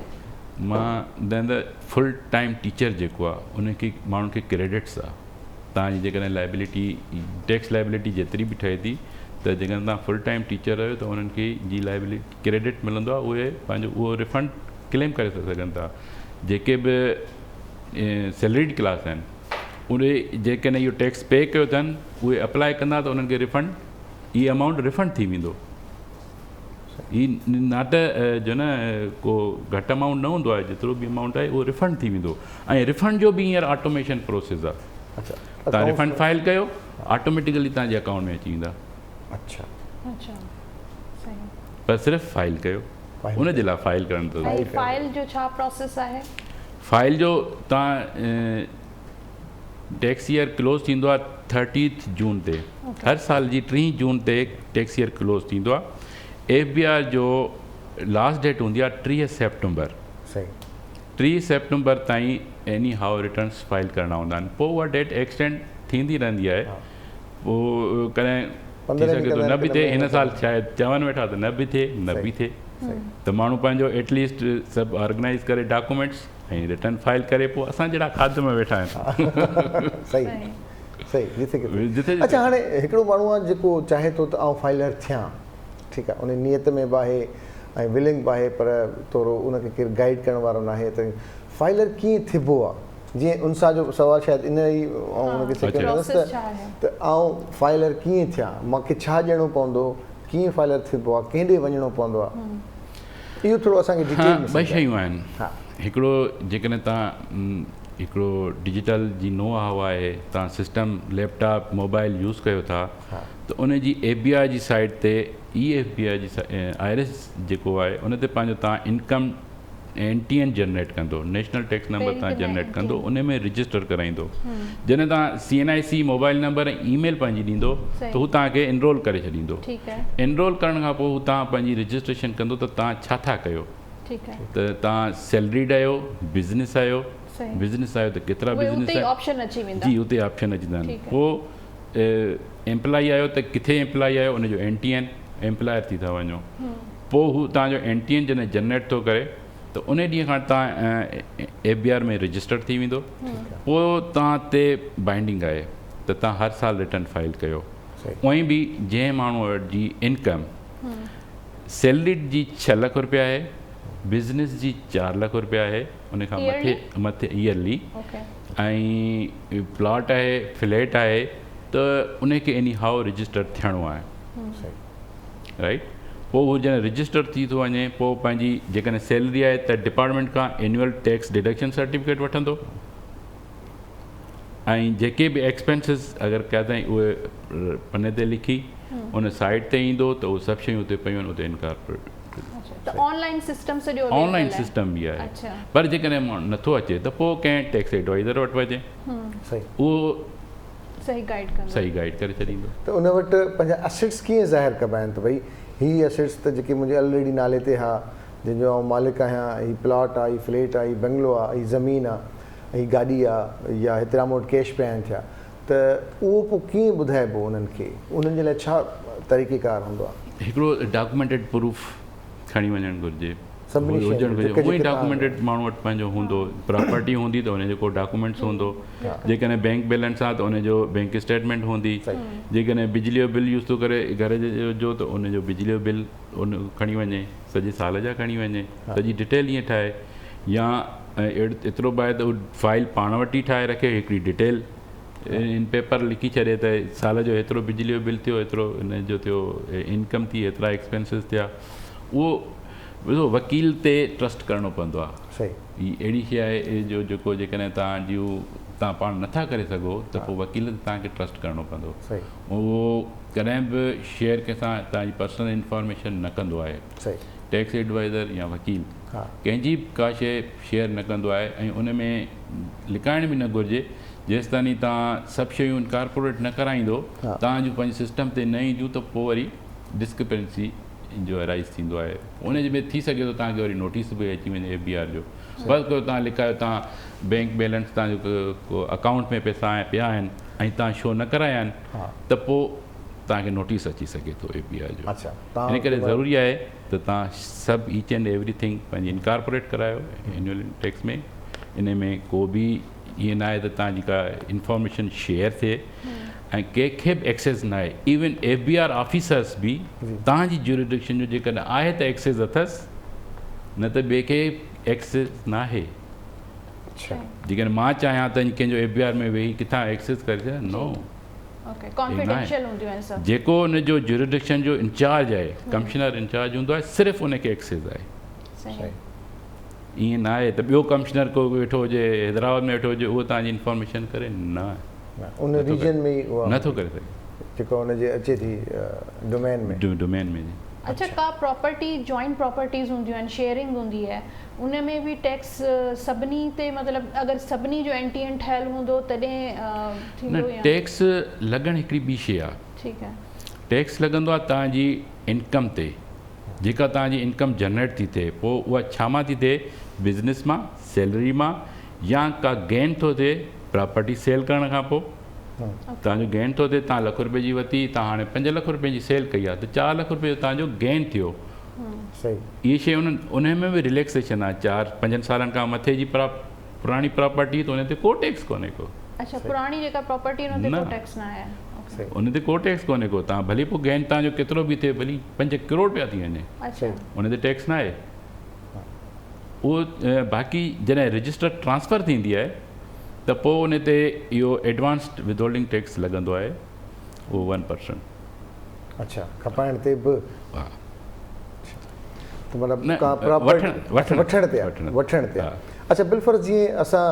Speaker 3: मां द फुल टाइम टीचर जेको आहे उनखे माण्हुनि खे क्रेडिट्स आहे। तव्हांजी जेकॾहिं लाइबिलिटी टैक्स लाइबिलिटी जेतिरी बि ठहे थी त जेकॾहिं तव्हां फुल टाइम टीचर आहियो त उन्हनि खे जी लाइबिलिटी क्रेडिट मिलंदो आहे, उहे पंहिंजो उहो रिफंड क्लेम करे सघनि था। जेके बि सैलरीड क्लास आहिनि उहे जेकॾहिं इहो टैक्स पे कयो अथनि उहे अप्लाई कंदा त उन्हनि खे रिफंड हीअ अमाउंट रिफंड थी वेंदो। हीअ न त जो न को घटि अमाउंट न हूंदो आहे, जेतिरो बि अमाउंट आहे उहो रिफंड थी वेंदो। ऐं रिफंड जो बि हींअर ऑटोमेशन प्रोसेस आहे। तव्हां रिफंड फाइल कयो ऑटोमेटिकली तव्हांजे अकाउंट में अची वेंदा।
Speaker 1: अच्छा।
Speaker 3: पर सिर्फ़ु फाइल कयो, उन जे लाइ फाइल करणु थो।
Speaker 2: ऐं फाइल जो छा प्रोसेस आहे?
Speaker 3: फाइल जो तव्हां टैक्स ईयर क्लोज़ थींदो आहे 30 जून ते, हर साल जी 3 जून ते टैक्स ईयर क्लोज़ थींदो आहे। FBI जो लास्ट डेट हूंदी आहे 30 सेप्टेंबर।
Speaker 1: सही,
Speaker 3: 30 सेप्टेंबर ताईं एनी हाउ रिटर्न्स फाइल करणा हूंदा आहिनि। पोइ उहा डेट एक्सटेंड थींदी रहंदी आहे। पोइ कॾहिं थी सघे थो न बि थिए, हिन साल शायदि चवनि वेठा त न बि थिए, न बि थिए, त माण्हू पंहिंजो एटलीस्ट सभु ऑर्गेनाइज़ करे डॉक्यूमेंट्स ऐं रिटर्न फाइल करे पोइ असां जहिड़ा खाद में वेठा आहिनि।
Speaker 1: सही सही, जिथे
Speaker 3: जिथे
Speaker 1: अच्छा, हाणे हिकिड़ो माण्हू आहे जेको चाहे थो त आउं फाइलर थियां, ठीकु आहे, उन नियत में बि आहे ऐं विलिंग बि आहे, पर थोरो उनखे केरु गाइड करण वारो न आहे, त फाइलर कीअं थिबो आहे? जीअं उनसां जो सवालु शायदि इन ई उनखे सेकेंड त आउं फाइलर कीअं थियां, मूंखे छा ॾियणो पवंदो, कीअं फाइलर थिबो आहे, केॾे वञिणो पवंदो आहे, इहो थोरो असांखे डिटेल में।
Speaker 3: ॿ शयूं आहिनि। हिकिड़ो जेकॾहिं तव्हां हिकिड़ो डिजिटल जी नो हवा आहे, तव्हां सिस्टम लैपटॉप मोबाइल यूज़ कयो था, त उन जी FBI जी साइट ते FBI जी IRS जेको आहे उन ते पंहिंजो तव्हां इनकम NTN जनरेट कंदो, नेशनल टैक्स नंबर तव्हां जनरेट कंदो, उन में रजिस्टर कराईंदो। जॾहिं तव्हां CNIC मोबाइल नंबर ऐं ईमेल पंहिंजी ॾींदो त हू तव्हांखे एनरोल करे छॾींदो। एनरोल करण खां पोइ हू तव्हां पंहिंजी रजिस्ट्रेशन कंदो त तव्हां छा था कयो, त तव्हां सैलरीड आहियो, बिज़नेस आहियो, बिज़नेस आहियो त केतिरा बिज़नेस आहे, जी उते ऑप्शन अची वेंदा आहिनि। पोइ एम्प्लॉई आहियो त किथे एम्प्लॉई आहियो, उनजो NTN एम्प्लॉयर थी था वञो। पोइ हू तव्हांजो NTN जॾहिं जनरेट थो करे त उन ॾींहं खां तव्हां FBR में रजिस्टर्ड थी वेंदो। पोइ तव्हां ते बाइंडिंग आहे त तव्हां हर साल रिटर्न फाइल कयो। उअई बि जंहिं माण्हू वटि जी इनकम सैलरीड जी 6 लाख रुपया आहे, बिज़नेस जी 4 लाख रुपया आहे, उन खां मथे ईयरली, ऐं प्लॉट आहे, फ्लैट आहे, त उनखे एनी हाउ रजिस्टर थियणो आहे, राइट। पोइ हू जॾहिं रजिस्टर थी थो वञे, पोइ पंहिंजी जेकॾहिं सैलरी आहे त डिपार्टमेंट खां एनुअल टैक्स डिडक्शन सर्टिफिकेट वठंदो, ऐं जेके बि एक्सपेंसिस अगरि कया अथई उहे पने ते लिखी उन साइट ते ईंदो, त उहे सभु शयूं उते पियूं आहिनि, उते इनकारपोरेट
Speaker 2: ऑनलाइन सिस्टम
Speaker 3: बि आहे। पर जेकॾहिं माण्हू नथो अचे त पोइ कंहिं टैक्स एडवाइज़र वटि वञे, उहो सही गाइड करे छॾींदो।
Speaker 1: त उन वटि पंहिंजा एसेट्स कीअं ज़ाहिर कबा आहिनि, त भई हीअ एसेट्स त जेके मुंहिंजे ऑलरेडी नाले ते हा, जंहिंजो आउं मालिक आहियां, हीअ प्लॉट आहे, हीअ फ्लैट आहे, हीअ बंगलो आहे, हीअ ज़मीन आहे, हीअ गाॾी आहे, या हेतिरा मूं वटि कैश पिया आहिनि थिया, त उहो पोइ कीअं ॿुधाइबो उन्हनि खे, उन्हनि जे लाइ छा तरीक़ेकार हूंदो आहे?
Speaker 3: हिकिड़ो डॉक्यूमेंटेड प्रूफ खणी वञणु घुरिजे, हुजणु घुरिजे। उहो ई डॉक्यूमेंटेड माण्हू वटि पंहिंजो हूंदो, प्रॉपर्टी हूंदी त उनजो को डॉक्यूमेंट्स हूंदो, जेकॾहिं बैंक बैलेंस आहे त उनजो बैंक स्टेटमेंट हूंदी, जेकॾहिं बिजली जो बिल यूज़ थो करे घर जो त उनजो बिजली जो बिल उन खणी वञे, सॼे साल जा खणी वञे, सॼी डिटेल ईअं ठाहे, या एतिरो बि आहे त उहो फाइल पाण वटि ई ठाहे रखे, हिकिड़ी डिटेल इन पेपर लिखी छॾे त साल जो एतिरो बिजली जो बिल थियो, एतिरो इन जो थियो, इनकम थी, एतिरा एक्सपेंसिस थिया। उहो ॾिसो, वकील ते ट्रस्ट करिणो पवंदो आहे। हीअ अहिड़ी शइ आहे जो जेको जेकॾहिं तव्हां पाण नथा करे सघो त पोइ वकील ते तव्हांखे ट्रस्ट करिणो पवंदो। उहो कॾहिं बि शेयर कंहिंसां तव्हांजी पर्सनल इंफॉर्मेशन न कंदो आहे, टैक्स एडवाइज़र या वकील कंहिंजी बि का शइ शेयर न कंदो आहे, ऐं उन में लिकाइण बि न घुरिजे जेसि ताईं तव्हां सभु शयूं इनकारपोरेट न कराईंदो, तव्हांजूं पंहिंजे सिस्टम ते न ईंदियूं, त पोइ वरी डिस्क्रिपेंसी जो अराइज़ थींदो आहे। उनजे में थी सघे थो तव्हांखे वरी नोटिस बि अची वञे FBR जो, बसि कयो तव्हां लिखायो तव्हां बैंक बैलेंस तव्हांजो को अकाउंट में पैसा पिया आहिनि ऐं तव्हां शो न कराया आहिनि, त पोइ तव्हांखे नोटिस अची सघे थो FBR जो। इन करे ज़रूरी आहे त तव्हां सभु ईच एंड एवरीथिंग पंहिंजी इनकारपोरेट करायो एनुअल टैक्स में। इन में को बि ईअं न आहे त तव्हांजी का इंफॉर्मेशन शेयर थिए, ऐं कंहिंखे बि एक्सेस न आहे। इवन FBR ऑफिसर्स बि तव्हांजी ज्यूरिडिक्शन जो जेकॾहिं आहे त एक्सेस अथसि, न त ॿिए खे एक्सेस न आहे। जेकॾहिं मां चाहियां त कंहिंजो FBR में वेही किथां एक्सेस करे छॾियां, नो, जेको उनजो ज्यूरिडिक्शन जो इंचार्ज आहे, कमिश्नर इंचार्ज हूंदो आहे, सिर्फ़ु उनखे एक्सेस आहे। ईअं न आहे त ॿियो कमिश्नर को वेठो हुजे, हैदराबाद में वेठो हुजे, उहो तव्हांजी इंफॉर्मेशन करे, न
Speaker 1: उन रीजन में
Speaker 3: नथो करे सघे,
Speaker 1: जेको हुनजे अचे थी डोमेन में।
Speaker 2: अच्छा, का प्रॉपर्टी जॉइंट प्रॉपर्टीज़ हूंदियूं आहिनि, शेयरिंग हूंदी आहे, उन में बि टैक्स सभिनी ते मतिलबु अगरि सभिनी जो एंटीएन ठहियलु हूंदो तॾहिं थींदो या?
Speaker 3: टैक्स लॻणु हिकिड़ी ॿी शइ आहे।
Speaker 2: ठीकु आहे।
Speaker 3: टैक्स लॻंदो आहे तव्हांजी इनकम ते, जेका तव्हांजी इनकम जनरेट थी थिए, पोइ उहा छा मां थी थिए, बिज़नेस मां, सैलरी मां, या का गेन थो थिए प्रॉपर्टी सेल करण खां पोइ। तव्हांजो गेन थो थिए, तव्हां ₹1,00,000 जी वरिती, तव्हां हाणे ₹5,00,000 जी सेल कई आहे, त ₹4,00,000 जो तव्हांजो गेन थियो।
Speaker 1: सही।
Speaker 3: इहे शइ उन में बि रिलैक्सेशन आहे। 4-5 सालनि खां मथे जी पुराणी प्रॉपर्टी त उन ते को टैक्स कोन्हे को।
Speaker 2: अच्छा, पुराणी जेका प्रॉपर्टी उन ते को टैक्स न आहे।
Speaker 3: उन ते को टैक्स कोन्हे को। तव्हां भली पोइ गेन तव्हांजो केतिरो बि थिए, भली ₹5 करोड़ पिया थी वञे, उन ते टैक्स न आहे। उहो बाक़ी जॾहिं रजिस्टर ट्रांसफ़र थींदी आहे त पोइ उन ते इहो एडवांस्ड विदहोल्डिंग टैक्स लॻंदो आहे, उहो 1%।
Speaker 1: अच्छा, खपाइण ते बि?
Speaker 3: हा,
Speaker 1: त मतिलबु वठण ते। अच्छा, बिलफर्ज़ जीअं असां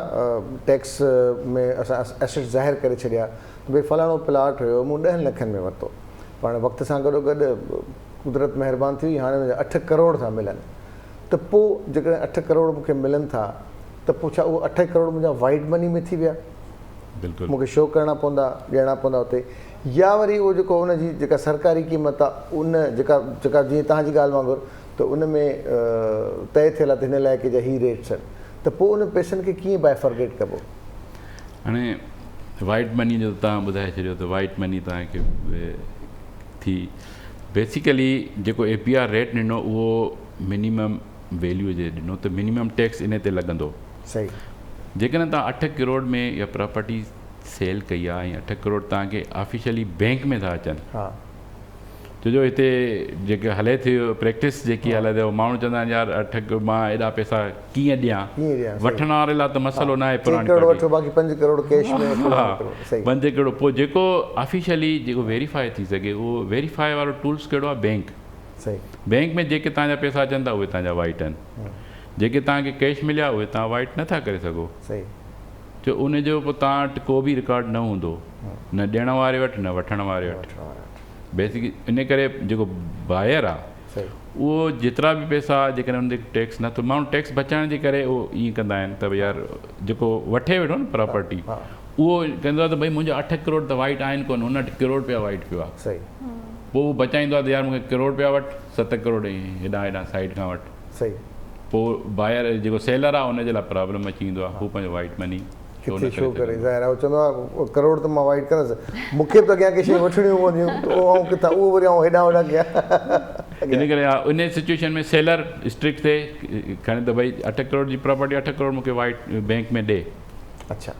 Speaker 1: टैक्स में असां एसेट ज़ाहिर करे छॾिया त भई फलाणो प्लाट हुयो, मूं 10 लखनि में वरितो, पाण वक़्त सां गॾोगॾु कुदरत महिरबानी थी, हाणे मुंहिंजा 8 करोड़ था मिलनि, त पोइ जेकॾहिं 8 करोड़ मूंखे मिलनि था त पोइ छा उहो 8 करोड़ मुंहिंजा वाइट मनी में थी विया?
Speaker 3: बिल्कुलु।
Speaker 1: मूंखे शो करणा पवंदा, ॾियणा पवंदा उते, या वरी उहो जेको उनजी जेका सरकारी क़ीमत आहे उन जेका जीअं तव्हांजी ॻाल्हि वांगुरु त उन में तय थियल आहे त हिन लाइ की जा ही रेट्स आहिनि, त पोइ उन पैसनि खे कीअं बाइफर्गेट कबो?
Speaker 3: हाणे वाइट मनी जो तव्हां ॿुधाए छॾियो त वाइट मनी तव्हांखे थी, बेसिकली जेको APR रेट ॾिनो उहो मिनिमम वैल्यू जे ॾिनो, त मिनिमम टैक्स इन ते लॻंदो।
Speaker 1: सही।
Speaker 3: जेकॾहिं तव्हां 8 करोड़ में इहा प्रॉपर्टी सेल कई आहे ऐं 8 करोड़ तव्हांखे ऑफिशियली बैंक में था अचनि,
Speaker 1: हा,
Speaker 3: छो जो हिते जेके हले थी प्रैक्टिस जेकी हले थी, माण्हू चवंदा आहिनि यार 8 मां एॾा पैसा कीअं ॾियां, वठण वारे लाइ त मसइलो न आहे, पुराणी
Speaker 1: वठो बाक़ी 5 करोड़ कैश में।
Speaker 3: हा, 5 करोड़। पोइ जेको ऑफिशियली जेको वेरीफाई थी सघे, उहो वेरीफाई वारो टूल्स कहिड़ो आहे? बैंक।
Speaker 1: सही।
Speaker 3: बैंक में जेके तव्हांजा पैसा अचनि था उहे तव्हांजा वाइट आहिनि, जेके तव्हांखे कैश मिलिया उहे तव्हां वाइट नथा करे सघो।
Speaker 1: सही।
Speaker 3: छो उनजो पोइ तव्हां वटि को बि रिकॉर्ड न हूंदो, न ॾियण वारे वटि न वठण वारे वटि। बेसिकली इन करे जेको बायर आहे उहो जेतिरा बि पैसा जेकॾहिं उन ते टैक्स नथो, माण्हू टैक्स बचाइण जे करे उहो ईअं कंदा आहिनि त भई यार जेको वठे वेठो न प्रॉपर्टी, उहो कंदो आहे त भई मुंहिंजा 8 करोड़ त वाइट आहिनि कोन, 59 करोड़ पिया वाइट पियो आहे।
Speaker 1: सही।
Speaker 3: पोइ उहो बचाईंदो आहे त यार मूंखे करोड़ पिया वटि, 7 करोड़ हेॾां साइड खां वटि।
Speaker 1: सही।
Speaker 3: पोइ बायर जेको सेलर आहे उनजे लाइ प्रॉब्लम अची वेंदो आहे, हू पंहिंजो वाइट मनी
Speaker 1: किथे शो करे ज़ाहिर आहे, चवंदो आहे करोड़ त मां वाइट कंदुसि, मूंखे बि त अॻियां के शयूं वठणियूं पवंदियूं, उहो किथां उहो वरी हेॾां होॾां कयां।
Speaker 3: इन करे उन सिचुएशन में सेलर स्ट्रिक्ट थिए, खणे त भई 8 करोड़ जी प्रॉपर्टी 8 करोड़ मूंखे वाइट बैंक में ॾे।
Speaker 1: अच्छा,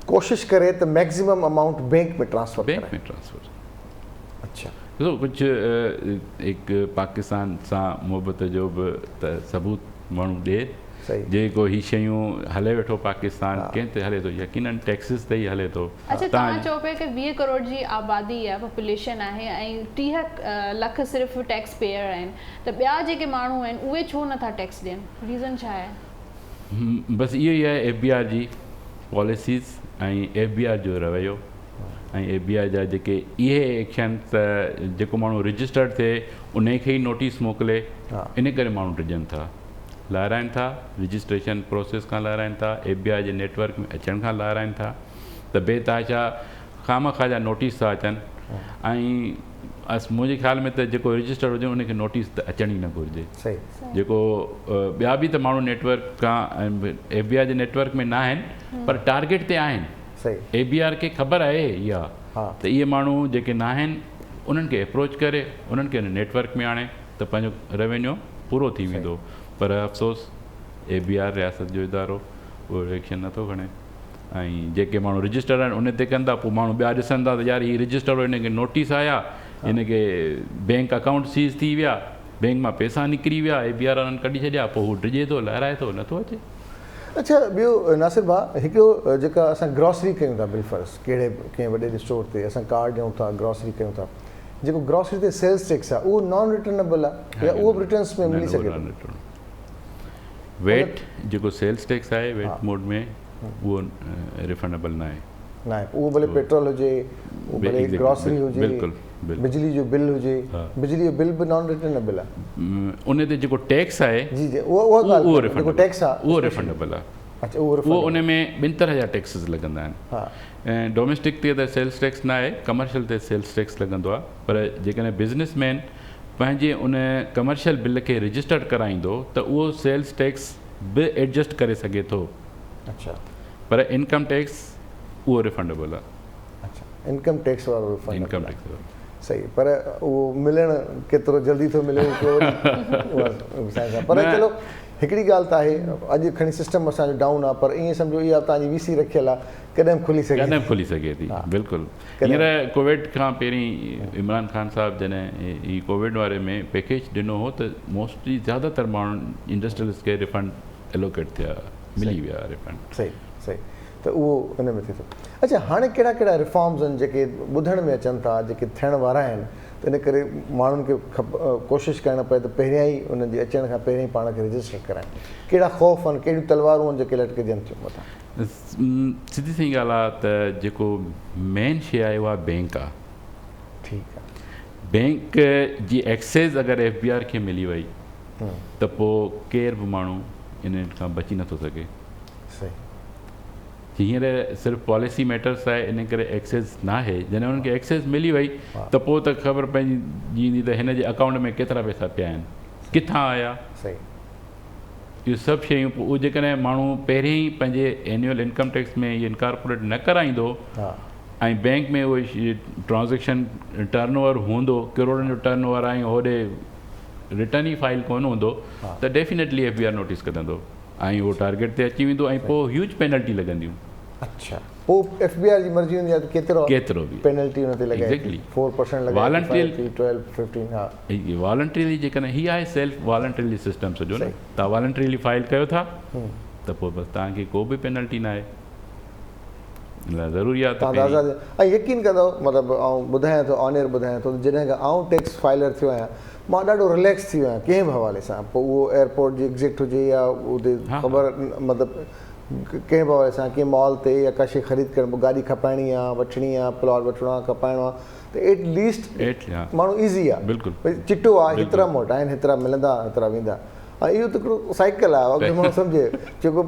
Speaker 1: कोशिशि करे त मैक्सिमम अमाउंट बैंक में ट्रांसफर।
Speaker 3: बैंक में ट्रांसफर।
Speaker 1: अच्छा,
Speaker 3: ॾिसो कुझु हिकु पाकिस्तान सां मुहबत जो बि त सबूत माण्हू ॾिए, जेको ही शयूं हले वेठो पाकिस्तान कंहिं ते हले थो, यकीनन टैक्सिस ते ई हले थो।
Speaker 2: अच्छा, तव्हां चओ पिया की 20 करोड़ जी आबादी आहे, पॉपुलेशन आहे ऐं 30 लख सिर्फ़ु टैक्स पेयर आहिनि, त ॿिया जेके माण्हू आहिनि उहे छो नथा टैक्स ॾियनि? रीज़न छा आहे?
Speaker 3: बसि इहो ई आहे APR जी पॉलिसीज़ ऐं APR जो रवैयो ऐं APR जा जेके इहे एक्शन, त जेको माण्हू रजिस्टर्ड थिए उन खे ई नोटिस मोकिले, इन करे माण्हू डिॼनि था, लाराइनि था, रजिस्ट्रेशन प्रोसेस खां लाराइनि था, APR जे नेटवर्क में अचण खां लाराइनि था, त बेताशा खामखा जा नोटिस था अचनि। ऐं मुंहिंजे ख़्याल में त जेको रजिस्टर हुजे उनखे नोटिस त अचण ई न घुरिजे। जेको ॿिया बि त माण्हू नेटवर्क खां APR जे नेटवर्क में न आहिनि पर टारगेट ते आहिनि, APR खे ख़बर आहे इहा त इहे माण्हू जेके न आहिनि उन्हनि खे अप्रोच करे उन्हनि खे नेटवर्क में आणे त पंहिंजो रेवेन्यू पूरो थी वेंदो। पर अफ़सोस APR रियासत जो इदारो उहो एक्शन नथो खणे, ऐं जेके माण्हू रजिस्टर आहिनि उन ते कनि था, पोइ माण्हू ॿिया ॾिसनि था त यार हीअ रजिस्टर हो, हिनखे नोटिस आया, हिनखे बैंक अकाउंट सीज़ थी विया, बैंक मां पैसा निकिरी विया, APR वारनि कढी छॾिया, पोइ हू डिॼे थो, लहराए थो, नथो अचे।
Speaker 1: अच्छा, ॿियो नासिर भाउ, हिकिड़ो जेका असां ग्रॉसरी कयूं था, बिलफर्ज़ कहिड़े कंहिं वॾे स्टोर ते असां कार्ड ॾियूं था, ग्रॉसरी कयूं था, जेको ग्रॉसरी ते सेल्स टैक्स आहे उहो नॉन रिटर्नेबल आहे या उहो बि रिटर्न्स में मिली सघे?
Speaker 3: वेट जेको सेल्स टैक्स आहे वेट मोड में उहो रिफंडेबल न आहे।
Speaker 1: उहो भले पेट्रोल हुजे, भले ग्रॉसरी हुजे, बिजली जो बिल हुजे, बिजली जो बिल बि नॉन रिटर्नेबल आहे,
Speaker 3: उन ते जेको टैक्स आहे
Speaker 1: जी जी उहो
Speaker 3: रिफंडेबल
Speaker 1: टैक्स आहे,
Speaker 3: उहो रिफंडेबल आहे।
Speaker 1: अच्छा उहो
Speaker 3: उहो उन में 2 तरह जा टैक्सिस लॻंदा आहिनि। ऐं डोमेस्टिक ते त सेल्स टैक्स न आहे, कमर्शियल ते सेल्स टैक्स लॻंदो आहे। पर जेकॾहिं बिज़नेसमैन पंहिंजे उन कमर्शियल बिल खे रजिस्टर्ड कराईंदो त उहो सेल्स टैक्स बि एडजस्ट करे सघे थो।
Speaker 1: अच्छा,
Speaker 3: पर इनकम टैक्स उहो रिफंडेबल आहे।
Speaker 1: अच्छा, इनकम टैक्स वारो
Speaker 3: इनकम टैक्स
Speaker 1: सही, पर उहो मिलणु केतिरो जल्दी थो मिले पर चलो हिकिड़ी ॻाल्हि त आहे, अॼु खणी सिस्टम असांजो डाउन आहे, पर ईअं सम्झो इहा तव्हांजी VC रखियल आहे, कॾहिं खुली सघे
Speaker 3: थी। बिल्कुलु हींअर कोविड खां पहिरीं इमरान ख़ान साहिबु जॾहिं ही कोविड वारे में पैकेज ॾिनो हो त मोस्टली ज़्यादातर माण्हुनि इंडस्ट्रियलिस्ट खे रिफंड एलोकेट थिया, मिली विया रिफंड।
Speaker 1: सही सही, त उहो हिन में थिए थो। अच्छा, हाणे कहिड़ा कहिड़ा रिफॉर्म्स आहिनि जेके ॿुधण में अचनि था, जेके थियण वारा आहिनि, त इन करे माण्हुनि खे कोशिशि करणु पए त पहिरियां ई उन्हनि जे अचण खां पहिरियां ई पाण खे रजिस्टर कराइनि। कहिड़ा ख़ौफ़ आहिनि, कहिड़ियूं तलवारूं आहिनि जेके लटकजनि थियूं मथां?
Speaker 3: सिधी सही ॻाल्हि आहे त जेको मेन शइ आहे उहा बैंक आहे।
Speaker 1: ठीकु आहे,
Speaker 3: बैंक जी एक्सेस अगरि FBR खे मिली वई त पोइ केर बि माण्हू इन खां बची नथो सघे।
Speaker 1: सही,
Speaker 3: हींअर सिर्फ़ु पॉलिसी मैटर्स आहे, इन करे एक्सेस न आहे। जॾहिं उन्हनि खे एक्सेस मिली वई त पोइ त ख़बर पइजी ईंदी त हिन जे अकाउंट में केतिरा पैसा पिया आहिनि, किथां आया।
Speaker 1: सही,
Speaker 3: इहो सभु शयूं पोइ जेकॾहिं माण्हू पहिरियों ई पंहिंजे एनुअल इनकम टैक्स में इहे इनकॉर्पोरेट न कराईंदो ऐं बैंक में उहे ट्रांज़ेक्शन टर्नओवर हूंदो, करोड़नि जो टर्नओवर ऐं होॾे रिटर्न ई फाइल कोन हूंदो त डेफिनेटली FBR नोटिस कढंदो ऐं उहो टारगेट ते अची वेंदो ऐं पोइ ह्यूज पेनल्टी लॻंदियूं।
Speaker 1: अच्छा, पोइ FBR जी मर्ज़ी हूंदी आहे त केतिरो बि पेनल्टी हुन ते लॻाए,
Speaker 3: एक्ज़ैक्टली
Speaker 1: 4% लॻाए, 12 15। हा,
Speaker 3: वॉलंटरीली जेकॾहिं हीअ आहे सेल्फ वॉलंटरीली सिस्टम सॼो न, तव्हां वॉलंटरीली फाइल कयो था त पोइ बसि तव्हांखे को बि पेनल्टी न आहे। ज़रूरी आहे
Speaker 1: ऐं यकीन कंदो, मतिलबु आउं ॿुधायां थो, ऑन एयर ॿुधायां थो, जॾहिं खां आउं टैक्स फाइलर थियो आहियां मां ॾाढो रिलैक्स थी वियो आहियां कंहिं बि हवाले सां। पोइ उहो एयरपोर्ट जी एग्ज़िट हुजे या उते ख़बर, मतिलबु कंहिं बि हवाले सां, कंहिं मॉल ते या का शइ ख़रीद करणु, गाॾी खपाइणी आहे, वठणी आहे, प्लॉट वठिणो आहे, खपाइणो आहे, त एटलीस्ट माण्हू ईज़ी आहे।
Speaker 3: बिल्कुलु
Speaker 1: भई चिटो आहे, हेतिरा मूं वटि आहिनि, हेतिरा मिलंदा, हेतिरा वेंदा। ऐं इहो त हिकिड़ो साइकिल आहे, अॻिते माण्हू सम्झे जेको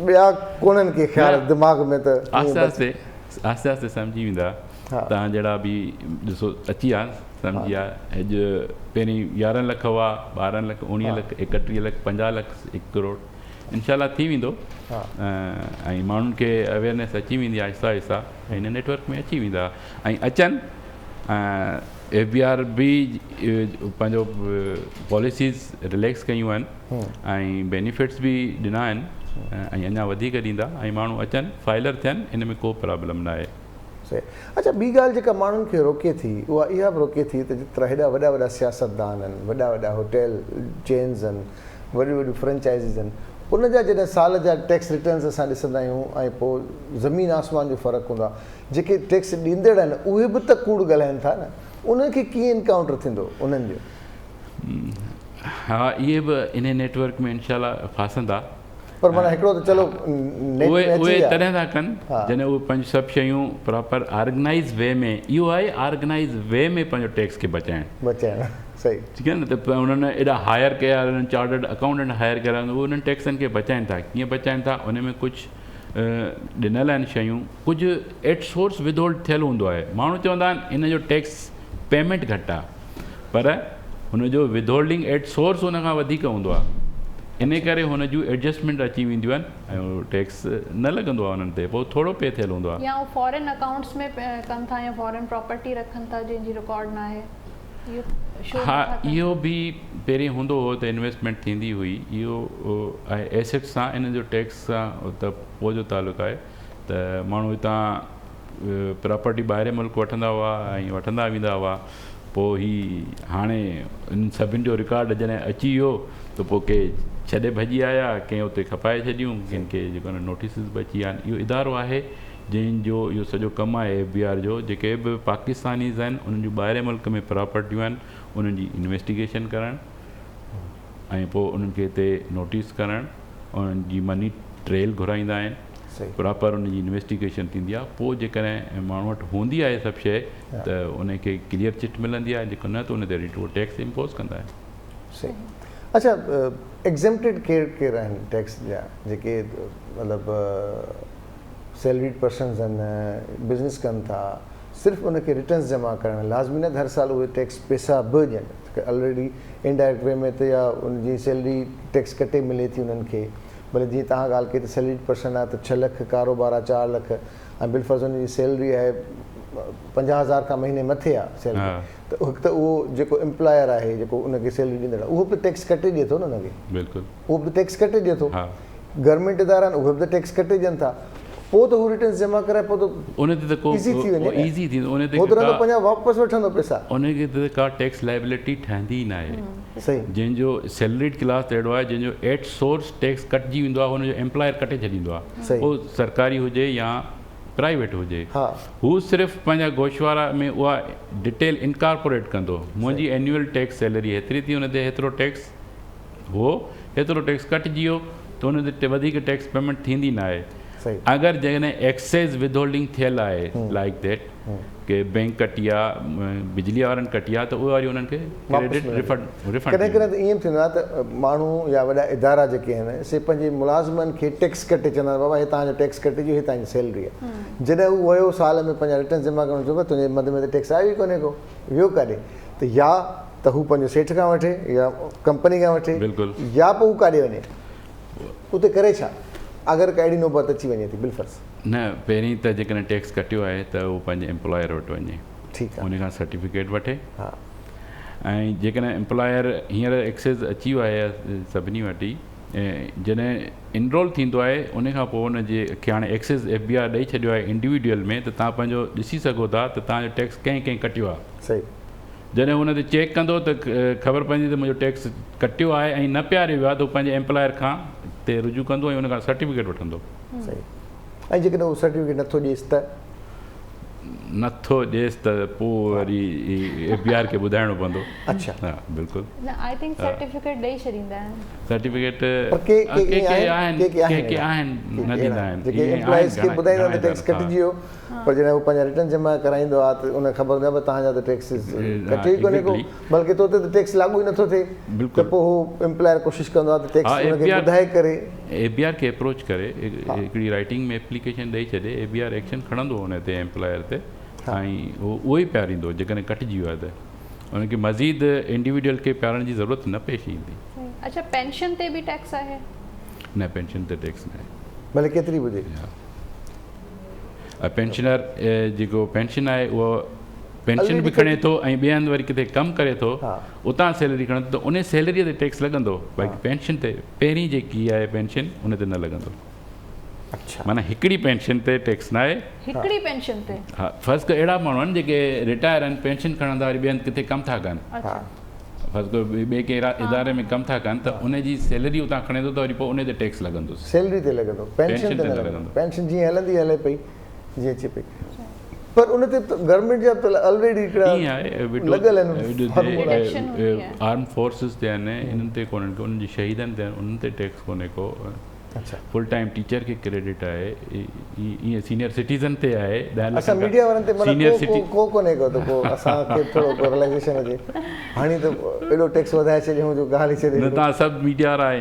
Speaker 1: ॿिया कोन्हनि के ख़्याल दिमाग़ में, त आहिस्ते
Speaker 3: आहिस्ते सम्झी वेंदा। तव्हां जहिड़ा बि ॾिसो अची विया, सम्झी विया। अॼु पहिरीं 11 लख हुआ, 12 लख, 19 लख, 31 लख, 50 लख, 1 करोड़ इनशाला थी वेंदो। ऐं माण्हुनि खे अवेयरनेस अची वेंदी आहिस्ता आहिस्ता, ऐं हिन नेटवर्क में अची वेंदा ऐं अचनि। FBR बि पंहिंजो पॉलिसीज़ रिलैक्स कयूं आहिनि ऐं बेनिफिट्स बि ॾिना आहिनि ऐं अञा वधीक ॾींदा, ऐं माण्हू अचनि, फाइलर थियनि, इन में को प्रॉब्लम न आहे।
Speaker 1: सही। अच्छा, ॿी ॻाल्हि जेका माण्हुनि खे रोके थी उहा इहा बि रोके थी त जेतिरा हेॾा वॾा वॾा सियासतदान आहिनि, वॾा वॾा होटल चेन्स आहिनि, वॾियूं वॾियूं फ्रेंचाइज़ीज़ आहिनि, उन जा जॾहिं साल जा टैक्स रिटर्न्स असां ॾिसंदा आहियूं ऐं पोइ ज़मीन आसमान जो फ़र्क़ु हूंदो आहे। जेके टैक्स ॾींदड़ आहिनि उहे बि त कूड़ ॻाल्हाइनि था न, उनखे कीअं इनकाउंटर थींदो उन्हनि जो?
Speaker 3: हा, इहे बि इन नेटवर्क में इनशाला फासंदा,
Speaker 1: पर माना हिकिड़ो त चलो
Speaker 3: उहे तॾहिं था कनि जॾहिं उहे पंहिंजूं सभु शयूं प्रॉपर ऑर्गेनाइज़ वे में, इहो आहे ऑर्गेनाइज़ वे में पंहिंजो टैक्स खे बचाइणु।
Speaker 1: सही,
Speaker 3: ठीकु आहे न। त उन्हनि एॾा हायर कया, उन्हनि चार्टर्ड अकाउंटेंट हायर कया, उहे उन्हनि टैक्सनि खे बचाइनि था। कीअं बचाइनि था? उन में कुझु ॾिनल आहिनि शयूं, कुझु एट सोर्स विदहोल्ड थियलु हूंदो आहे। माण्हू चवंदा आहिनि इन जो टैक्स पेमेंट घटि आहे, पर हुनजो विदहोल्डिंग एट सोर्स हुन खां वधीक हूंदो आहे। इन करे हुन जूं एडजस्टमेंट अची वेंदियूं आहिनि ऐं उहो टैक्स न लॻंदो आहे उन्हनि ते, पोइ थोरो पे थियलु हूंदो आहे।
Speaker 2: या उहो फॉरेन अकाउंट्स में कनि था या फॉरेन प्रॉपर्टी रखनि था जंहिंजी रिकॉर्ड न आहे।
Speaker 3: हा, इहो बि पहिरीं हूंदो हो त इन्वेस्टमेंट थींदी हुई, इहो आहे एसेट्स सां, इन जो टैक्स सां त पोइ जो तालुक़ु आहे। त माण्हू हितां प्रॉपर्टी ॿाहिरि मुल्क वठंदा हुआ ऐं वठंदा वेंदा हुआ, पोइ ही हाणे इन सभिनि जो रिकॉर्ड जॾहिं अची वियो त पोइ के छॾे भॼी आया, कंहिं उते खपाए छॾियूं, कंहिं खे जेको नोटिसिस बि अची विया आहिनि। इहो इदारो आहे जंहिंजो इहो सॼो कमु आहे FBR जो। जेके बि पाकिस्तानीज़ आहिनि उन्हनि जूं ॿाहिरि मुल्क में प्रॉपर्टियूं आहिनि, उन्हनि जी इन्वेस्टिगेशन करणु ऐं पोइ उन्हनि खे हिते नोटिस करणु, उन्हनि जी मनी ट्रेल घुराईंदा आहिनि प्रॉपर उनजी इन्वेस्टिगेशन थींदी आहे, पोइ जेकॾहिं माण्हू वटि हूंदी आहे सभु शइ त उनखे क्लियर चिट मिलंदी आहे, जेको न त उन ते वरी टैक्स इम्पोज़ कंदा आहिनि।
Speaker 1: सही। अच्छा, एग्ज़ेम्प्टेड केरु आहिनि टैक्स जा जेके मतिलबु सैलरीड पर्सन्स आहिनि, बिज़नेस कनि था, सिर्फ़ु उनखे रिटर्न्स जमा करणु लाज़मी न हर साल उहे टैक्स पैसा बि ॾियनि, ऑलरेडी इनडायरेक्ट वे में त या उनजी सैलरी टैक्स कटे मिले थी उन्हनि खे, भले जीअं तव्हां ॻाल्हि कई त सैलरीड पर्सन आहे त 6 लख कारोबार आहे, 4 लख, ऐं बिलफर्ज़ उनजी सैलरी आहे 50,000 खां महीने मथे आहे सैलरी, त हिकु त उहो जेको एम्प्लॉयर आहे जेको उनखे सैलरी ॾींदड़ आहे उहो बि टैक्स कटे ॾिए थो न उनखे,
Speaker 3: बिल्कुलु
Speaker 1: उहो बि टैक्स कटे ॾिए थो। गवर्नमेंट इदारा आहिनि उहे बि त टैक्स कटे ॾियनि था, पोइ त हू रिटर्न्स जमा कराए, पोइ त
Speaker 3: उन ते को
Speaker 1: ईज़ी थी वञे,
Speaker 3: ईज़ी थींदो, उन ते
Speaker 1: पंहिंजा वापसि वठंदो पैसा,
Speaker 3: उनखे त का टैक्स लाइबिलिटी ठहंदी ई न आहे।
Speaker 1: सही।
Speaker 3: जंहिंजो सैलरीड क्लास त अहिड़ो आहे जंहिंजो एट सोर्स टैक्स कटिजी वेंदो आहे, हुनजो एम्प्लॉयर कटे छॾींदो आहे, उहो सरकारी हुजे या प्राइवेट हुजे, हू सिर्फ़ु पंहिंजा गोशवारा में उहा डिटेल इनकॉर्पोरेट कंदो, मुंहिंजी एन्यूअल टैक्स सैलरी हेतिरी थी, उन ते हेतिरो टैक्स हो, हेतिरो टैक्स कटिजी वियो, त उन ते वधीक टैक्स पेमेंट थींदी न आहे। अगरि जॾहिं एक्सेस विदहोल्डिंग थियल आहे लाइक दैट के बैंक कटी आहे, बिजली वारनि कटी आहे, त उहे वरी उन्हनि खे क्रेडिट रिफंड
Speaker 1: कॾहिं कॾहिं त ईअं थींदो आहे त माण्हू या वॾा इदारा जेके आहिनि से पंहिंजे मुलाज़िमनि खे टैक्स कटे चवंदा आहिनि, बाबा हे तव्हांजो टैक्स कटिजी हे तव्हांजी सैलरी आहे, जॾहिं हू वियो साल में पंहिंजा रिटर्न जमा करणु चयो तुंहिंजे मद में त टैक्स आयो ई कोन्हे को, वियो काॾे, त या त हू पंहिंजो सेठ खां वठे या कंपनी खां वठे, या पोइ हू काॾे वञे, उते करे छा अगरि का अहिड़ी नौबत अची वञे थी बिलफर्ज़? न,
Speaker 3: पहिरीं त जेकॾहिं टैक्स कटियो आहे त उहो पंहिंजे एम्प्लॉयर वटि वञे,
Speaker 1: ठीकु आहे,
Speaker 3: उन खां सर्टिफिकेट वठे, ऐं जेकॾहिं एम्प्लॉयर हींअर एक्सेस अची वियो आहे सभिनी वटि, ऐं जॾहिं इनरोल थींदो आहे उन खां पोइ उनजे खे हाणे एक्सेस FBI ॾेई छॾियो आहे इंडिविजुअल में, त तव्हां पंहिंजो ॾिसी सघो था त तव्हांजो टैक्स कंहिं कंहिं कटियो आहे।
Speaker 1: सही।
Speaker 3: जॾहिं हुन ते चेक कंदो त ख़बर पवंदी त मुंहिंजो टैक्स कटियो आहे ऐं न पियारियो वियो आहे, त उहो पंहिंजे एम्प्लॉयर खां ते रुजू कंदो ऐं हुन खां सर्टिफिकेट वठंदो।
Speaker 1: सही। ऐं जेकॾहिं उहो सर्टिफिकेट नथो ॾिएसि त
Speaker 3: नथो ॾिएसि त पोइ वरी FBI खे ॿुधाइणो पवंदो।
Speaker 1: अच्छा,
Speaker 3: हा बिल्कुलु।
Speaker 2: न, आई थिंक सर्टिफिकेट ॾेई छॾींदा आहिनि,
Speaker 3: सर्टिफिकेट
Speaker 1: के आहिनि
Speaker 3: न ॾींदा आहिनि,
Speaker 1: जेके एम्प्लॉइज़ खे ॿुधाईंदा त टैक्स कटिजी वियो, पर जॾहिं हू पंहिंजा रिटर्न जमा कराईंदो आहे त उन ख़बर हूंदी आहे तव्हांजा त टैक्स कटे ई कोन्हे को, बल्कि तो ते त टैक्स लागू ई नथो थिए, त पोइ हू एम्प्लॉयर कोशिशि कंदो आहे त टैक्स उनखे ॿुधाए करे ABR
Speaker 3: खे अप्रोच करे हिकिड़ी राइटिंग में एप्लीकेशन ॾेई छॾे, ABR एक्शन खणंदो हुन ते एम्प्लॉयर ते, ऐं उहो ई पियारींदो जेकॾहिं कटिजी वियो आहे त, उनखे मज़ीद इंडिविजुअल खे पियारण जी ज़रूरत न पेश ईंदी।
Speaker 2: अच्छा, पेंशन ते बि टैक्स आहे?
Speaker 3: न, पेंशन ते टैक्स न आहे,
Speaker 1: भले केतिरी हुजे।
Speaker 3: पेंशनर जेको पेंशन आहे उहो पेंशन बि खणे थो ऐं ॿिए हंधि वरी किथे कमु करे थो, उतां सैलरी खणे थो, उन सैलरीअ ते टैक्स लॻंदो, बाक़ी पेंशन ते पहिरीं जेकी आहे पेंशन उन ते न लॻंदो।
Speaker 1: अच्छा,
Speaker 3: माना हिकिड़ी पेंशन ते टैक्स न आहे,
Speaker 2: हिकिड़ी पेंशन ते?
Speaker 3: हा, फर्ज़ कयो अहिड़ा माण्हू आहिनि जेके रिटायर आहिनि, पेंशन खणंदा वरी ॿिए हंधि किथे कमु था कनि, फर्ज़ कयो ॿिए कंहिं इदारे में कमु था कनि, त उनजी सैलरी उतां खणे थो त वरी पोइ उन ते टैक्स लॻंदो,
Speaker 1: सैलरी ते लॻंदो, पेंशन ते न लॻंदो। पेंशन जीअं हलंदी हले पई जीअं अचे पई, पर उन ते गवर्नमेंट जा ऑलरेडी लॻल आहिनि,
Speaker 3: आर्म फोर्सिस ते आहिनि, इन्हनि ते कोन्हनि को, उन्हनि जी शहीदनि ते आहिनि, उन्हनि ते टैक्स कोन्हे को, फुल टाइम टीचर खे क्रेडिट आहे, ईअं सीनियर सिटीज़न ते आहे,
Speaker 1: असां मीडिया वारनि ते माना को कोन्हे को, त पोइ असांखे थोरो को रिलैक्सेशन हुजे, हाणे त एॾो टैक्स वधाए छॾियूं जो ॻाल्हि ई छॾे,
Speaker 3: न तव्हां सभु मीडिया वारा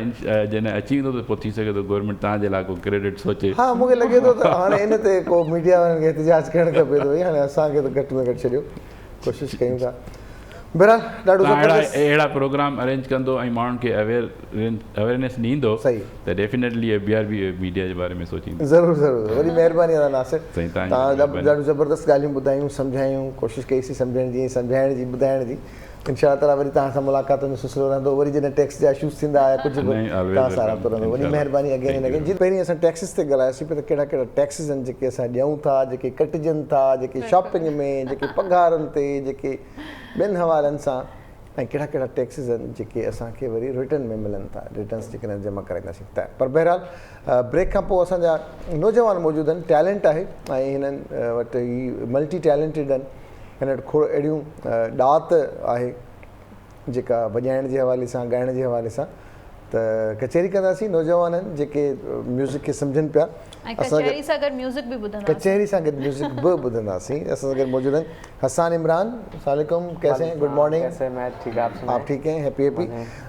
Speaker 3: जॾहिं अची वेंदो त पोइ थी सघे थो गवर्नमेंट तव्हांजे लाइ को क्रेडिट सोचे।
Speaker 1: हा, मूंखे लॻे थो त हाणे इन ते को मीडिया वारनि खे एहतिजाज करणु खपे थो, हाणे असांखे त घटि में घटि छॾियो, कोशिशि कयूं था। बहरहाल ॾाढो
Speaker 3: अहिड़ा प्रोग्राम अरेंज कंदो ऐं माण्हुनि खे अवेयरनेस ॾींदो त डेफिनेटली ABR बि मीडिया जे बारे में सोचींदो।
Speaker 1: ज़रूरु ज़रूरु, वरी महिरबानी आहे नासिर, तव्हां ॾाढो ज़बरदस्त ॻाल्हियूं ॿुधायूं, सम्झायूं, कोशिशि कईसीं सम्झण जी, सम्झाइण जी, ॿुधाइण जी। इंशा ताला वरी तव्हां सां मुलाक़ातुनि जो सिलसिलो रहंदो, वरी जॾहिं टैक्स जा इशूज़ थींदा या कुझु बि तव्हां सां राब्तो रहंदो। वॾी महिरबानी अगेन एंड अगेन। जीअं पहिरीं असां टैक्सिस ते ॻाल्हायोसीं पिया त कहिड़ा कहिड़ा टैक्सिस आहिनि जेके असां ॾियूं था, जेके कटिजनि था, जेके शॉपिंग में, जेके पघारनि ते, जेके ॿियनि हवालनि सां, ऐं कहिड़ा कहिड़ा टैक्सिस आहिनि जेके असांखे वरी रिटर्न में मिलनि था, रिटर्न्स जेकॾहिं जमा कराईंदासीं त। पर बहरहाल ब्रेक खां पोइ असांजा नौजवान मौजूदु आहिनि, टैलेंट आहे ऐं हिननि वटि ही मल्टी टैलेंटेड आहिनि, हिन वटि खोड़ अहिड़ियूं ॾात आहे जेका वॼाइण जे हवाले सां, ॻाइण जे हवाले सां, त कचहरी कंदासीं नौजवाननि जेके म्यूज़िक खे सम्झनि पिया।
Speaker 2: ऐं कचहरी सां गॾु म्यूज़िक बि ॿुधंदासीं।
Speaker 1: कचहरी सां गॾु म्यूज़िक बि ॿुधंदासीं। असां सां गॾु मौजूद आहिनि हसान इमरान। अस्सलाम कैसे हैं? Good morning.
Speaker 4: कैसे? मैं ठीक, आप
Speaker 1: ठीक हैं? हैप्पी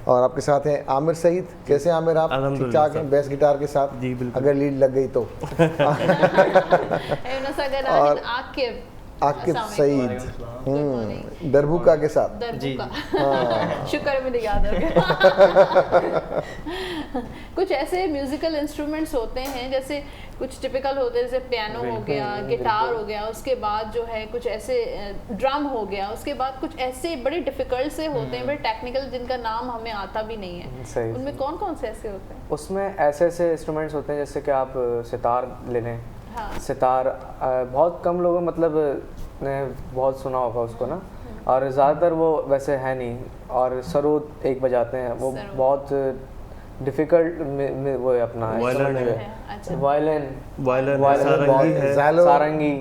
Speaker 1: और आपके साथ हैं आमिर सईद। कैसे हैं आमिर आप? ठीक ठाक हैं बेस गिटार के साथ?
Speaker 5: जी बिल्कुल।
Speaker 1: अगर लीड लग गई तो।
Speaker 2: और
Speaker 1: आकिब सईद दरबुका के साथ।
Speaker 2: जी शुक्र मुझे याद हो गया। कुछ ऐसे म्यूजिकल इंस्ट्रूमेंट्स होते हैं जैसे कुछ टिपिकल होते हैं जैसे पियानो हो गया, गिटार हो गया, उसके बाद जो है कुछ ऐसे ड्रम हो गया, उसके बाद कुछ ऐसे बड़े डिफिकल्ट से होते हैं, बड़े टेक्निकल जिनका नाम हमें आता भी नहीं है। उनमें कौन कौन से ऐसे होते हैं?
Speaker 4: उसमें ऐसे ऐसे इंस्ट्रूमेंट्स होते हैं जैसे कि आप सितार ले लें। हाँ। सितार बहुत कम लोगों मतलब ने बहुत सुना होगा उसको ना, और ज़्यादातर वो वैसे है नहीं। और सरोद एक बजाते हैं, वो बहुत डिफिकल्ट वो है अपना वायलिन सारंगी।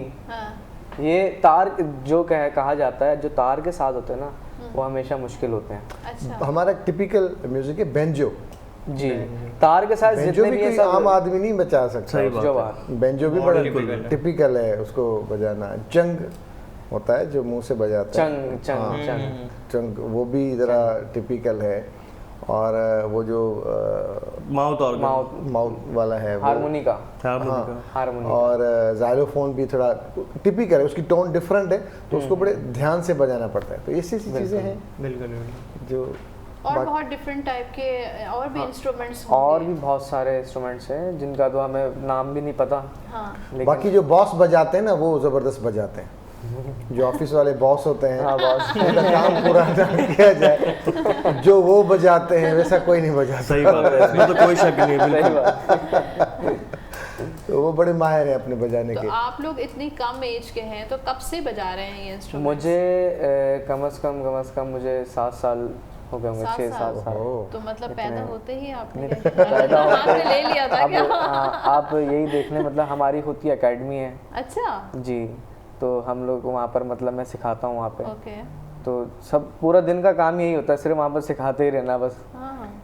Speaker 4: ये तार जो कहा जाता है, जो तार के साथ होते हैं ना, वो हमेशा मुश्किल होते हैं।
Speaker 2: अच्छा।
Speaker 1: हमारा टिपिकल म्यूजिक है बेंजो।
Speaker 4: जी, तार के साथ जितने भी
Speaker 1: कोई आम आदमी नहीं बचा सकता। बेंजो भी बड़ा टिपिकल है उसको बजाना। चंग होता है जो मुंह से बजाता है, चंग वो भी ज़रा टिपिकल है। और वो जो माउथ वाला है
Speaker 4: हारमोनिका।
Speaker 1: और जाइलोफोन भी थोड़ा टिपिकल है, उसकी टोन डिफरेंट है तो उसको बड़े ध्यान से बजाना पड़ता है। तो ऐसी चीज़ें हैं
Speaker 4: बिल्कुल
Speaker 1: जो
Speaker 2: और बहुत डिफरेंट टाइप के और भी इंस्ट्रूमेंट्स
Speaker 4: और भी बहुत सारे इंस्ट्रूमेंट्स हैं जिनका तो हमें नाम भी नहीं पता।
Speaker 2: हाँ।
Speaker 1: बाकी जो बॉस बजाते हैं ना वो ज़बरदस्त बजाते हैं। जो ऑफिस वाले बॉस होते हैं, उनका काम पूरा किया जाए, जो वो बजाते हैं वैसा कोई नहीं बजाता।
Speaker 5: सही बात है, इसमें तो कोई शक नहीं है। बिल्कुल।
Speaker 1: तो वो बड़े माहिर हैं अपने बजाने के।
Speaker 2: आप लोग इतनी कम एज के हैं तो कब से बजा रहे हैं ये इंस्ट्रूमेंट?
Speaker 4: मुझे कम से कम मुझे 7 साल हो गए होंगे, 6-7 साल।
Speaker 2: तो मतलब पैदा होते ही आपने ले लिया था क्या?
Speaker 4: आप यही देख लें, मतलब हमारी खुद की एकेडमी है।
Speaker 2: अच्छा
Speaker 4: जी, तो हम लोग वहाँ पर मतलब मैं सिखाता हूँ वहाँ पे।
Speaker 2: ओके।
Speaker 4: तो सब पूरा दिन का काम यही होता है, सिर्फ वहाँ पर सिखाते ही रहना बस।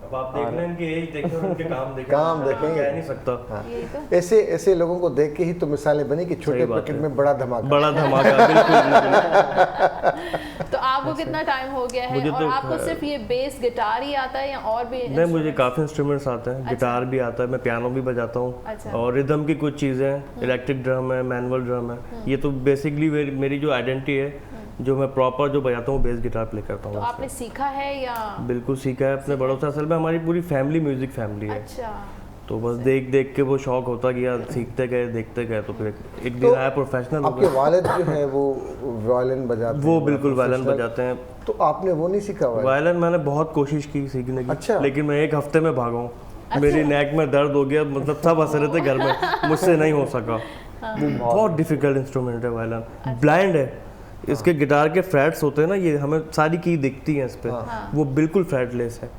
Speaker 5: अब आप देख लें कि एज देखें, उनके काम
Speaker 1: देखेंगे,
Speaker 5: कह नहीं सकता।
Speaker 1: तो ऐसे लोगों को देख के ही तो मिसालें बनी कि छोटे पैकेट में बड़ा धमाका।
Speaker 2: बिल्कुल। तो आपको कितना टाइम हो गया है और आपको सिर्फ ये बेस गिटार ही आता है या और भी?
Speaker 5: नहीं, मुझे काफ़ी इंस्ट्रूमेंट्स आते हैं। गिटार भी आता है, मैं पियानो भी बजाता हूँ, और रिदम की कुछ चीज़ें, इलेक्ट्रिक ड्रम है, मैनुअल ड्रम है। ये तो बेसिकली मेरी जो आइडेंटिटी है, जो मैं प्रॉपर जो बजाता हूँ, बेस गिटार प्ले करता हूँ।
Speaker 2: तो आपने सीखा है या? बिल्कुल
Speaker 5: सीखा है अपने बड़ों से। असल में हमारी पूरी फैमिली म्यूजिक फैमिली है।
Speaker 2: अच्छा।
Speaker 5: तो बस देख के वो शौक होता कि यार सीखते गए, देखते गए, तो फिर एक दिन आया प्रोफेशनल।
Speaker 1: आपके वालिद जो है वो वायलिन बजाते हैं?
Speaker 5: वो बिल्कुल वायलिन बजाते हैं।
Speaker 1: तो आपने वो नहीं सीखा?
Speaker 5: वायलिन मैंने बहुत कोशिश की सीखने की।
Speaker 1: अच्छा।
Speaker 5: लेकिन मैं 1 हफ्ते में भागा हूँ। मेरी नेक में दर्द हो गया, मतलब सब हंस रहे थे घर में, मुझसे नहीं हो सका। बहुत डिफिकल्ट इंस्ट्रूमेंट है वायलिन। ब्लाइंड है, इसके गिटार के फ्रेट्स होते हैं ना, ये हमें सारी की दिखती हैं इस पे। वो बिल्कुल फ्रेटलेस है,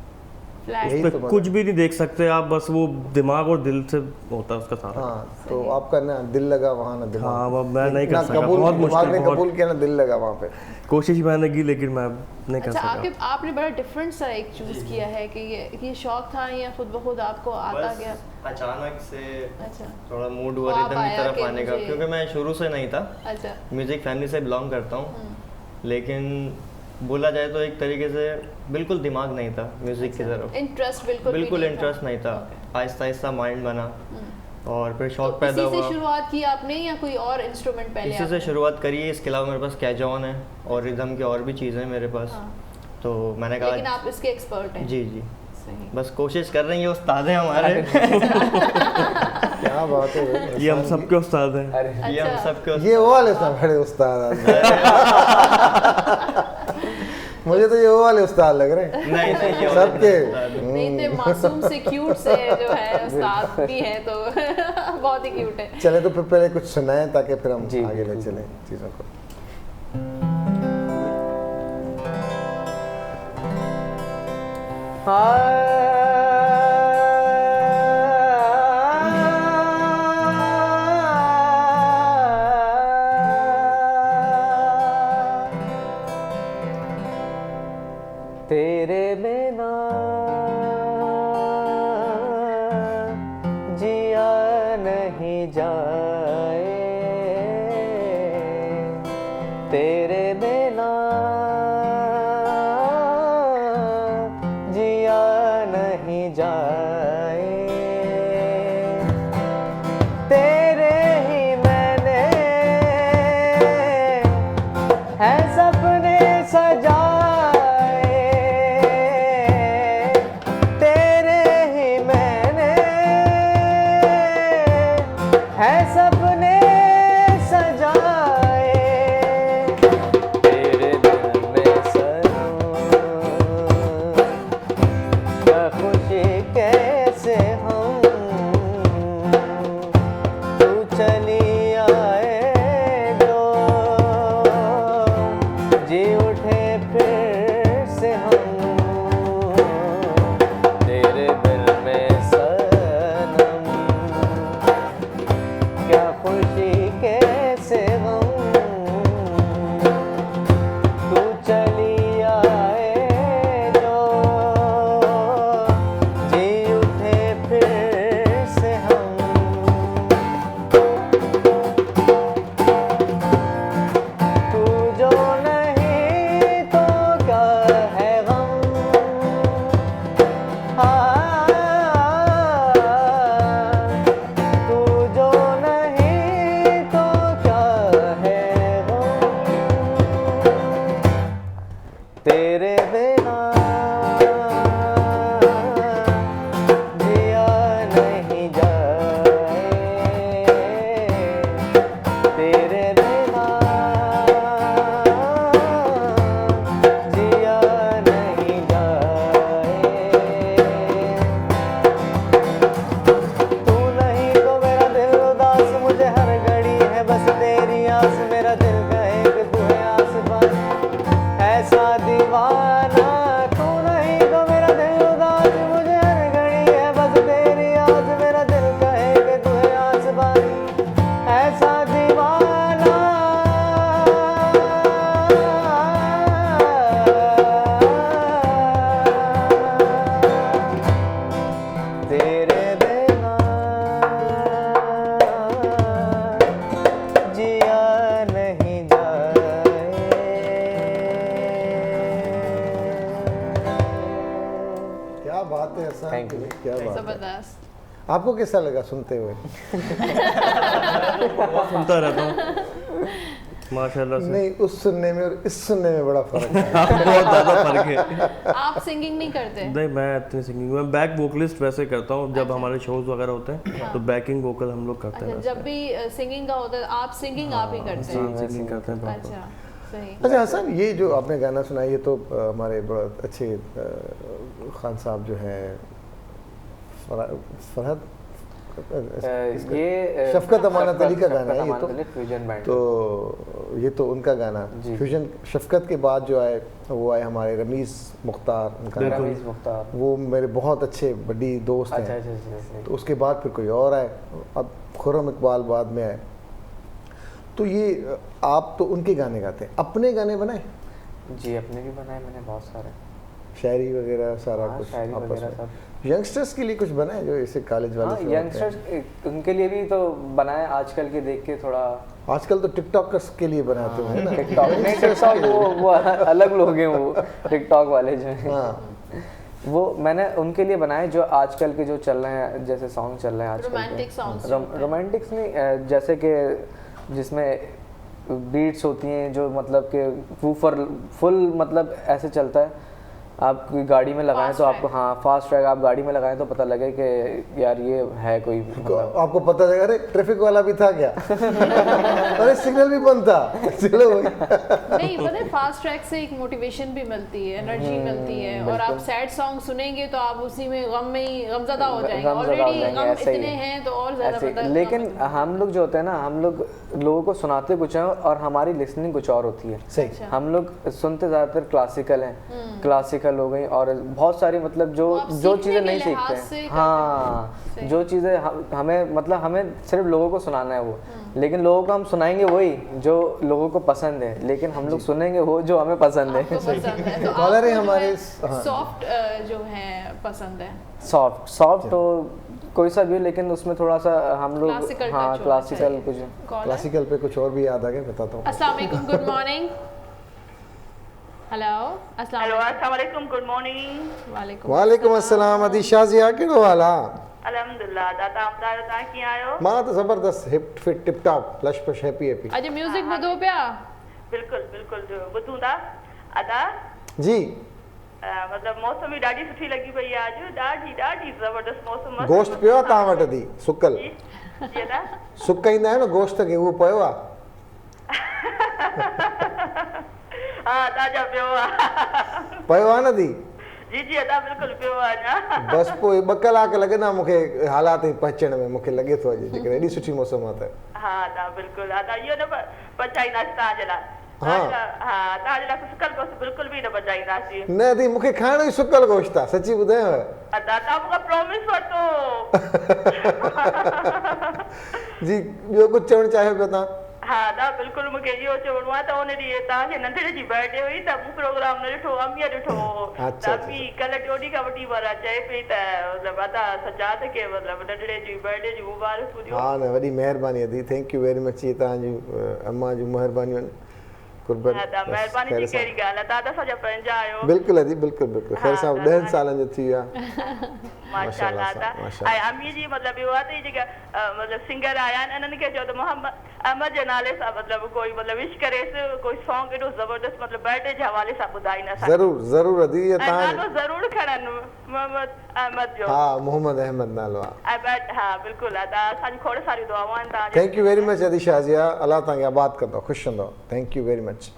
Speaker 5: इस पे कुछ भी नहीं देख सकते आप, बस वो दिमाग और दिल से होता है उसका सारा।
Speaker 1: तो आपका ना दिल लगा वहाँ ना दिमाग।
Speaker 5: हाँ, वो मैं नहीं कर सका, बहुत मुश्किल।
Speaker 1: कबूल किया ना, दिल लगा वहाँ पे।
Speaker 5: कोशिश मैंने की लेकिन मैं नहीं कर सका।
Speaker 2: अच्छा, आपने बड़ा डिफरेंट सा एक चूज किया है कि ये शौक था या खुद ब खुद आपको आता गया?
Speaker 6: अचानक से थोड़ा मूड हुआ रिदम की तरफ आने का, क्योंकि मैं शुरू से नहीं था।
Speaker 2: अच्छा।
Speaker 6: म्यूजिक फैमिली से बिलोंग करता हूँ, लेकिन बोला जाए तो एक तरीके से बिल्कुल दिमाग नहीं था म्यूजिक की तरफ।
Speaker 2: इंटरेस्ट
Speaker 6: बिल्कुल इंटरेस्ट नहीं था। आहिस्ता आहिस्ता माइंड बना और फिर शौक पैदा हुआ।
Speaker 2: इसी से शुरुआत की आपने या कोई और इंस्ट्रूमेंट पहले?
Speaker 6: इसी से शुरुआत करी है। इसके अलावा मेरे पास कैजॉन है और रिदम की और भी चीज़ें हैं मेरे पास। तो मैंने कहा,
Speaker 2: लेकिन आप इसके एक्सपर्ट हैं?
Speaker 6: जी, बस कोशिश कर रहे हैं, ये उस्ताद हैं हमारे।
Speaker 1: क्या बात है,
Speaker 5: ये हम सबके उस्ताद हैं।
Speaker 6: ये हम सबके,
Speaker 1: ये वो वाले सब बड़े उस्ताद। मुझे तो ये वो वाले उस्ताद लग रहे हैं।
Speaker 6: नहीं
Speaker 1: सबके
Speaker 2: नहीं, तो मासूम से क्यूट से जो है उस्ताद भी है, तो बहुत ही क्यूट है।
Speaker 1: चले तो फिर पहले कुछ सुनाएं ताकि फिर हम आगे ले चलें चीज़ों को।
Speaker 4: तेरे बिना नहीं जाए, तेरे बिना जिया नहीं जाए, तेरे ही मैंने है सपने सजाए, तेरे ही मैंने है सपने सजाए, तेरे दिल में सनम क्या खुशी कैसे हम, तू चली आए जो जी उठे फिर से हम, तेरे दिल में सनम क्या खुशी कैसे हम, तू चली आए जो जी उठे फिर से हम, तू जो नहीं तो क्या है गम, तू जो नहीं तो क्या है गम, तेरे बिना जिया नहीं जाए, तेरे बिना जिया नहीं जाए, तू नहीं तो मेरा दिल उदास, मुझे हर घड़ी है बस तेरी आस, मेरा दिल कहे कि तू है आसपास ऐसा दीवाना, तू नहीं तो मेरा दिल उदास, मुझे हर घड़ी है बस तेरी आस, मेरा दिल कहे कि तू है आसपास ऐसा दीवाना, तेरे बिना जिया नहीं जाए।
Speaker 1: क्या बात है हसन,
Speaker 4: Thank you.
Speaker 1: क्या बात है।
Speaker 2: जबरदस्त।
Speaker 1: आपको कैसा लगा सुनते हुए?
Speaker 5: बहुत सुनता रहता हूँ माशाल्लाह से।
Speaker 1: नहीं, उस सुनने में और इस सुनने में बड़ा फर्क है।
Speaker 5: बहुत ज़्यादा फर्क है।
Speaker 2: आप सिंगिंग नहीं करते?
Speaker 5: नहीं, मैं इतनी सिंगिंग, मैं बैक वोकलिस्ट वैसे करता हूँ जब हमारे शोज वगैरह होते हैं तो बैकिंग वोकल हम लोग करते
Speaker 2: अच्छा,
Speaker 5: हैं।
Speaker 2: जब भी सिंगिंग का होता है आप सिंगिंग आप ही करते हैं?
Speaker 5: जी, सिंगिंग करते हैं proper।
Speaker 2: अच्छा, सही।
Speaker 1: अच्छा हसन, ये जो आपने गाना सुना ये तो हमारे बड़ा अच्छे खान साहब जो हैं फरहद
Speaker 4: ये
Speaker 1: शफकत अमानत अली का गाना है ये तो।
Speaker 4: फ्यूजन बैंड,
Speaker 1: तो ये तो उनका गाना फ्यूजन। शफकत के बाद जो आए वो आए हमारे रमीज़ मुख्तार, उनका
Speaker 4: रमीज़ मुख्तार,
Speaker 1: वो मेरे बहुत अच्छे बड़ी दोस्त हैं।
Speaker 4: अच्छा।
Speaker 1: तो उसके बाद फिर कोई और आए, अब खुर्रम इकबाल बाद में आए। तो ये आप तो उनके गाने गाते हैं, अपने गाने बनाए?
Speaker 4: जी, अपने भी बनाए मैंने बहुत सारे,
Speaker 1: शायरी वगैरह सारा
Speaker 4: हाँ,
Speaker 1: कुछ
Speaker 4: शायरी
Speaker 1: आपस
Speaker 4: वगैरह
Speaker 1: में?
Speaker 4: सब।
Speaker 1: यंगस्टर्स के लिए कुछ बनाए जो ऐसे कॉलेज वाले
Speaker 4: हाँ,
Speaker 1: से होते हैं?
Speaker 4: यंगस्टर्स उनके लिए भी तो बनाए, आजकल के देख के थोड़ा।
Speaker 1: आजकल तो टिकटॉकर्स के लिए बनाते हो है ना?
Speaker 4: टिकटॉक नहीं, टिकटॉक वो अलग लोग हैं, वो टिकटॉक वाले जो हैं।
Speaker 1: हाँ,
Speaker 4: वो मैंने उनके लिए बनाए जो आजकल के जो चल रहे हैं, जैसे सॉन्ग चल रहे हैं आजकल
Speaker 2: रोमांटिक सॉन्ग्स।
Speaker 4: रोमांटिक्स नहीं, जैसे कि जिसमें बीट्स होती हैं जो मतलब कि वूफर फुल मतलब ऐसे चलता है, आप कोई गाड़ी में लगाएं
Speaker 2: Fast
Speaker 4: तो आपको,
Speaker 2: track।
Speaker 4: हाँ फास्ट ट्रैक आप गाड़ी में लगाएं तो पता लगे कि यार ये है कोई मतलब।
Speaker 1: आपको पता चलेगा अरे ट्रैफिक वाला भी था क्या? अरे सिग्नल भी बंद था, चलो वही।
Speaker 2: नहीं, पता है फास्ट ट्रैक से एक मोटिवेशन भी मिलती है, एनर्जी मिलती है, और आप सैड सॉन्ग सुनेंगे तो आप उसी में गम में ही गमज़दा हो जाएंगे। ऑलरेडी गम इतने हैं तो और ज़्यादा
Speaker 4: ऐसे।
Speaker 2: पता है।
Speaker 4: लेकिन हम लोग जो होते हैं ना, हम लोग लोगों को सुनाते कुछ हैं और हमारी लिसनिंग कुछ और होती है।
Speaker 1: सही।
Speaker 4: हम लोग सुनते ज़्यादातर क्लासिकल हैं, क्लासिकल हो गई और बहुत सारी मतलब जो चीज़ें नहीं सीखते हैं। हाँ, जो चीज़ें हमें मतलब हमें सिर्फ लोगों को सुनाना है वो, लेकिन लोगों को हम सुनाएंगे वही जो लोगों को पसंद है, लेकिन हम लोग सुनेंगे वो जो हमें पसंद है।
Speaker 1: कॉलर है हमारे
Speaker 2: सॉफ्ट जो है पसंद है।
Speaker 4: सॉफ्ट तो कोई सा भी, लेकिन उसमें थोड़ा सा हम लोग
Speaker 2: Classical
Speaker 4: हाँ
Speaker 2: touch होना
Speaker 4: क्लासिकल
Speaker 2: चाहिए।
Speaker 4: कुछ
Speaker 1: क्लासिकल पे कुछ और भी याद आ गया, बताता हूँ।
Speaker 2: अस्सलाम वालेकुम, गुड मॉर्निंग। हेलो, अस्सलाम
Speaker 7: वालेकुम, गुड मॉर्निंग।
Speaker 2: वालेकुम
Speaker 1: वालेकुम अस्सलाम। अदी शाज़िया कहिड़ो हाल आहे?
Speaker 7: अल्हम्दुलिल्लाह दादा तव्हां कीअं आहियो?
Speaker 1: मां त ज़बरदस्त, हिप फिट टिप टॉप, लश पश हैप्पी हैप्पी।
Speaker 2: अॼु म्यूज़िक ॿुधो पिया?
Speaker 7: बिल्कुलु बिल्कुलु ॿुधूं था। अदा
Speaker 1: जी
Speaker 7: मतलब मौसम भी ॾाढी सुठी लॻी पई आहे अॼु, ॾाढी ॾाढी ज़बरदस्त मौसम।
Speaker 1: गोश्त पियो आहे तव्हां वटि? अदी सुकल
Speaker 7: जी जी अदा
Speaker 1: सुकाईंदा आहियो न गोश्त खे, उहो पियो आहे?
Speaker 7: हा ताज़ा पियो आहे।
Speaker 1: पियो आहे न दी?
Speaker 7: जी जी अदा बिल्कुलु पियो आहे अञा।
Speaker 1: बसि पोइ 2 कलाक लॻंदा मूंखे हालात पहुचण में, मूंखे लॻे थो अॼु जेकर एॾी सुठी मौसम आहे त।
Speaker 7: हा अदा बिल्कुलु अदा, इहो न पचाईंदासीं तव्हांजे लाइ।
Speaker 1: हा
Speaker 7: तव्हांजे लाइ सुकल गोश्त बिल्कुलु बि न पचाईंदासीं।
Speaker 1: न दी, मूंखे खाइणो ई सुकल गोश्त आहे, सची ॿुधायांव।
Speaker 7: अदा तव्हां मूंखां प्रॉमिस वठो।
Speaker 1: जी ॿियो कुझु चवणु चाहियो पिया तव्हां?
Speaker 7: हा दा बिल्कुलु, मूंखे इहो चवणो आहे त उन ॾींहुं तव्हांजे नंढड़े जी बर्थडे हुई त मूं प्रोग्राम न ॾिठो, अमीअ ॾिठो। त अमी कल्ह टियों ॾींहुं खां वठी पर चए पई त मतिलबु अदा सजाद खे मतिलबु नंढड़े जी बर्थडे जी मुबारक हुजे।
Speaker 1: हा न, वॾी महिरबानी अदी, थैंक यू वेरी मच। इहे तव्हांजूं अम्मा जूं महिरबानियूं आहिनि। कुर्बत
Speaker 7: महिरबानी जी कहिड़ी ॻाल्हि आहे, तव्हां त असांजा पंहिंजा आहियो।
Speaker 1: बिल्कुलु अदी बिल्कुलु बिल्कुलु, ख़ैर सां 10 सालनि जो थी वियो आहे।
Speaker 7: माशाअल्लाह ऐं अमी जी मतिलबु इहो आहे त जेका मतिलबु सिंगर आया आहिनि इन्हनि खे चयो त मोहम्मद अहमद जे नाले सां मतिलबु कोई मतिलबु विश करेसि, कोई सॉन्ग एॾो ज़बरदस्त मतिलबु बर्थडे जे हवाले सां ॿुधाईंदा असां।
Speaker 1: ज़रूरु ज़रूरु अदी,
Speaker 7: नालो ज़रूरु खणनि मोहम्मद अहमद जो।
Speaker 1: हा मोहम्मद अहमद नालो आहे।
Speaker 7: हा बिल्कुलु अदा, असांजी खोड़ सारियूं दुआऊं आहिनि तव्हांजे।
Speaker 1: थैंक यू वेरी मच अदी शाज़िया, अल्लाह तव्हांखे आबाद कंदो, ख़ुशि कंदो। Thank U very much.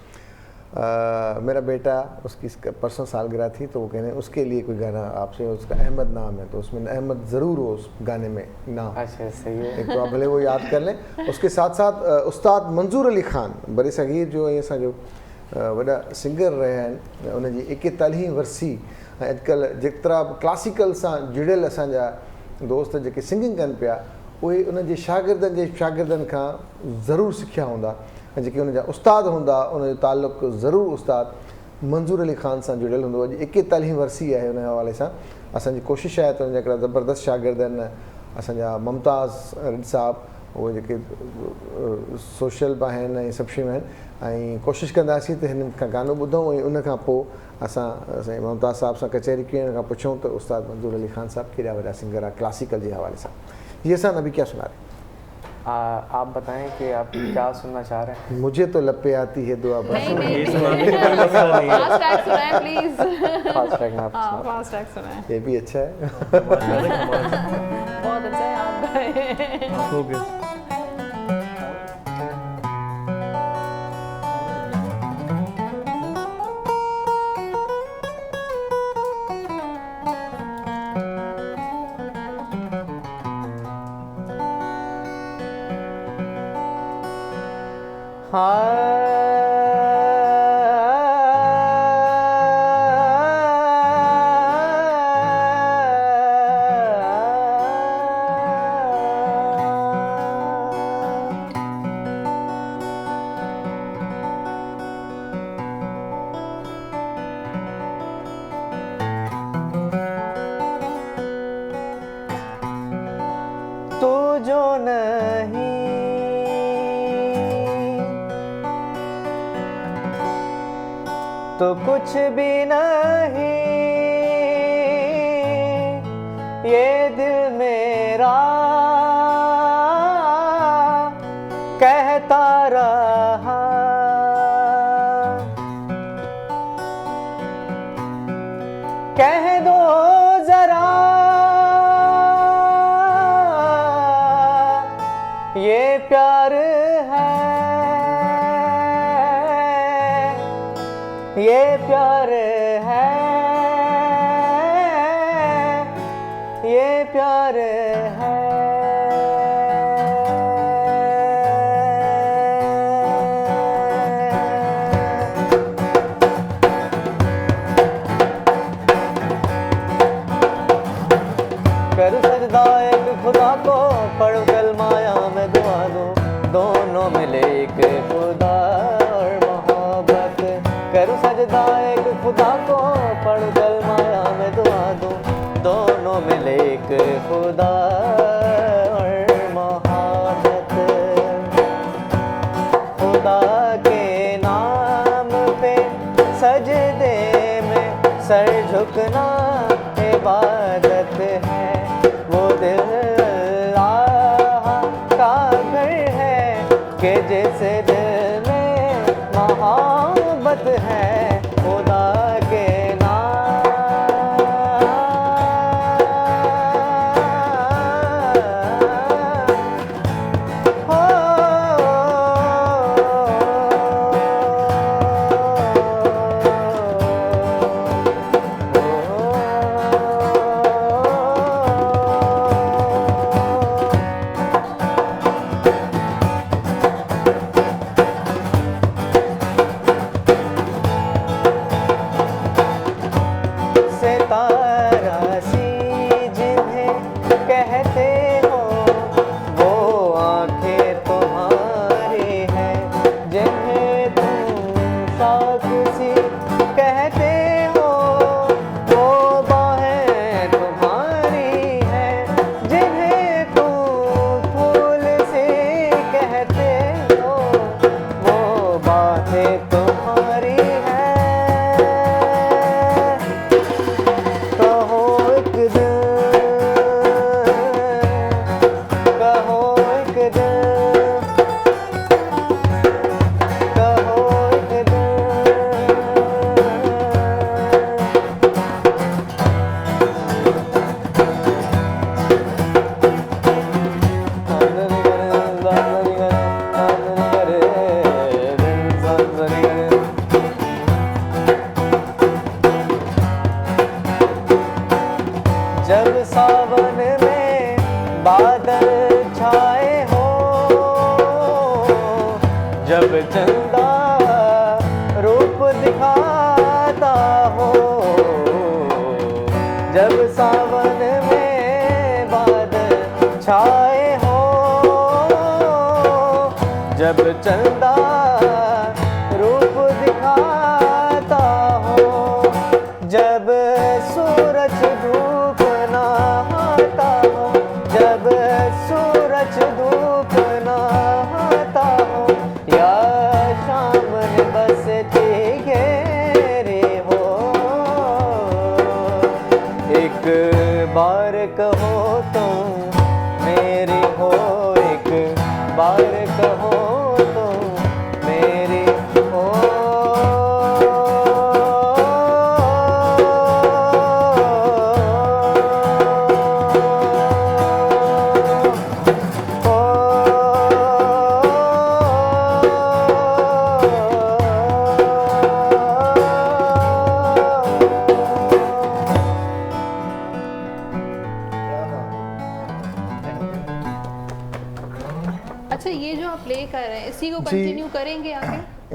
Speaker 1: मेरा बेटा, उसकी परसों सालगिरह थी तो वो कहने उसके लिए कोई गाना आपसे, उसका अहमद नाम है तो उसमें अहमद ज़रूर हो उस गाने में नाम।
Speaker 4: अच्छा सही है,
Speaker 1: एक तो आप भले वो याद कर लें। उसके साथ साथ उस्ताद मंजूर अली ख़ान बड़ी सगीर जो ये असांजो वॾा सिंगर रहिया आहिनि, उनजी 41 वर्सी। ऐं अॼुकल्ह जेतिरा क्लासिकल सां जुड़ियल असांजा दोस्त जेके सिंगिंग कनि पिया, उहे उनजे शागिर्दनि खां ज़रूरु सिखिया हूंदा। ऐं जेके उनजा उस्ताद हूंदा उनजो ताल्लुक़ु ज़रूरु उस्ताद मंजूर अली ख़ान सां जुड़ियल हूंदो। अॼु 41 वर्सी आहे उन हवाले सां। असांजी कोशिशि आहे त उनजा हिकिड़ा ज़बरदस्त शागिर्द आहिनि असांजा मुमताज़ रिड साहब, उहे जेके सोशल बि आहिनि ऐं सभु शयूं आहिनि। ऐं कोशिशि कंदासीं त हिननि खां गानो ॿुधूं ऐं उनखां पोइ असांजे मुमताज़ साहब सां कचहरी करण खां पुछूं त उस्ताद मंजूर अली ख़ान साहब केॾा वॾा सिंगर आहे क्लासिकल जे हवाले सां। ये असां नबी क्या सुना रहे?
Speaker 4: आप बताएं कि आप क्या सुनना चाह रहे हैं?
Speaker 1: मुझे तो लपे आती है दुआ बस।
Speaker 2: नहीं
Speaker 5: फास्ट
Speaker 2: ट्रैक सुनाएं प्लीज।
Speaker 4: फास्ट ट्रैक में आप
Speaker 2: हाँ फास्ट ट्रैक सुनाएं।
Speaker 1: ये भी अच्छा है।
Speaker 2: बहुत अच्छा है आप गाए।
Speaker 5: ओके
Speaker 4: तू जो नहीं तो कुछ भी नहीं, ये दिल मेरा कहता रहा। कह दो जरा ये प्यार है, ये प्यार है, ये प्यार है। कर सजदा एक खुदा को, पढ़ कलमाया में दुआ दो, दोनों मिले एक खुदा और मोहब्बत। कर सजदा एक खुदा को, पढ़ कलमाया में दुआ दो, दोनों मिले एक खुदा के जैसे दिल में मोहब्बत है खुदा के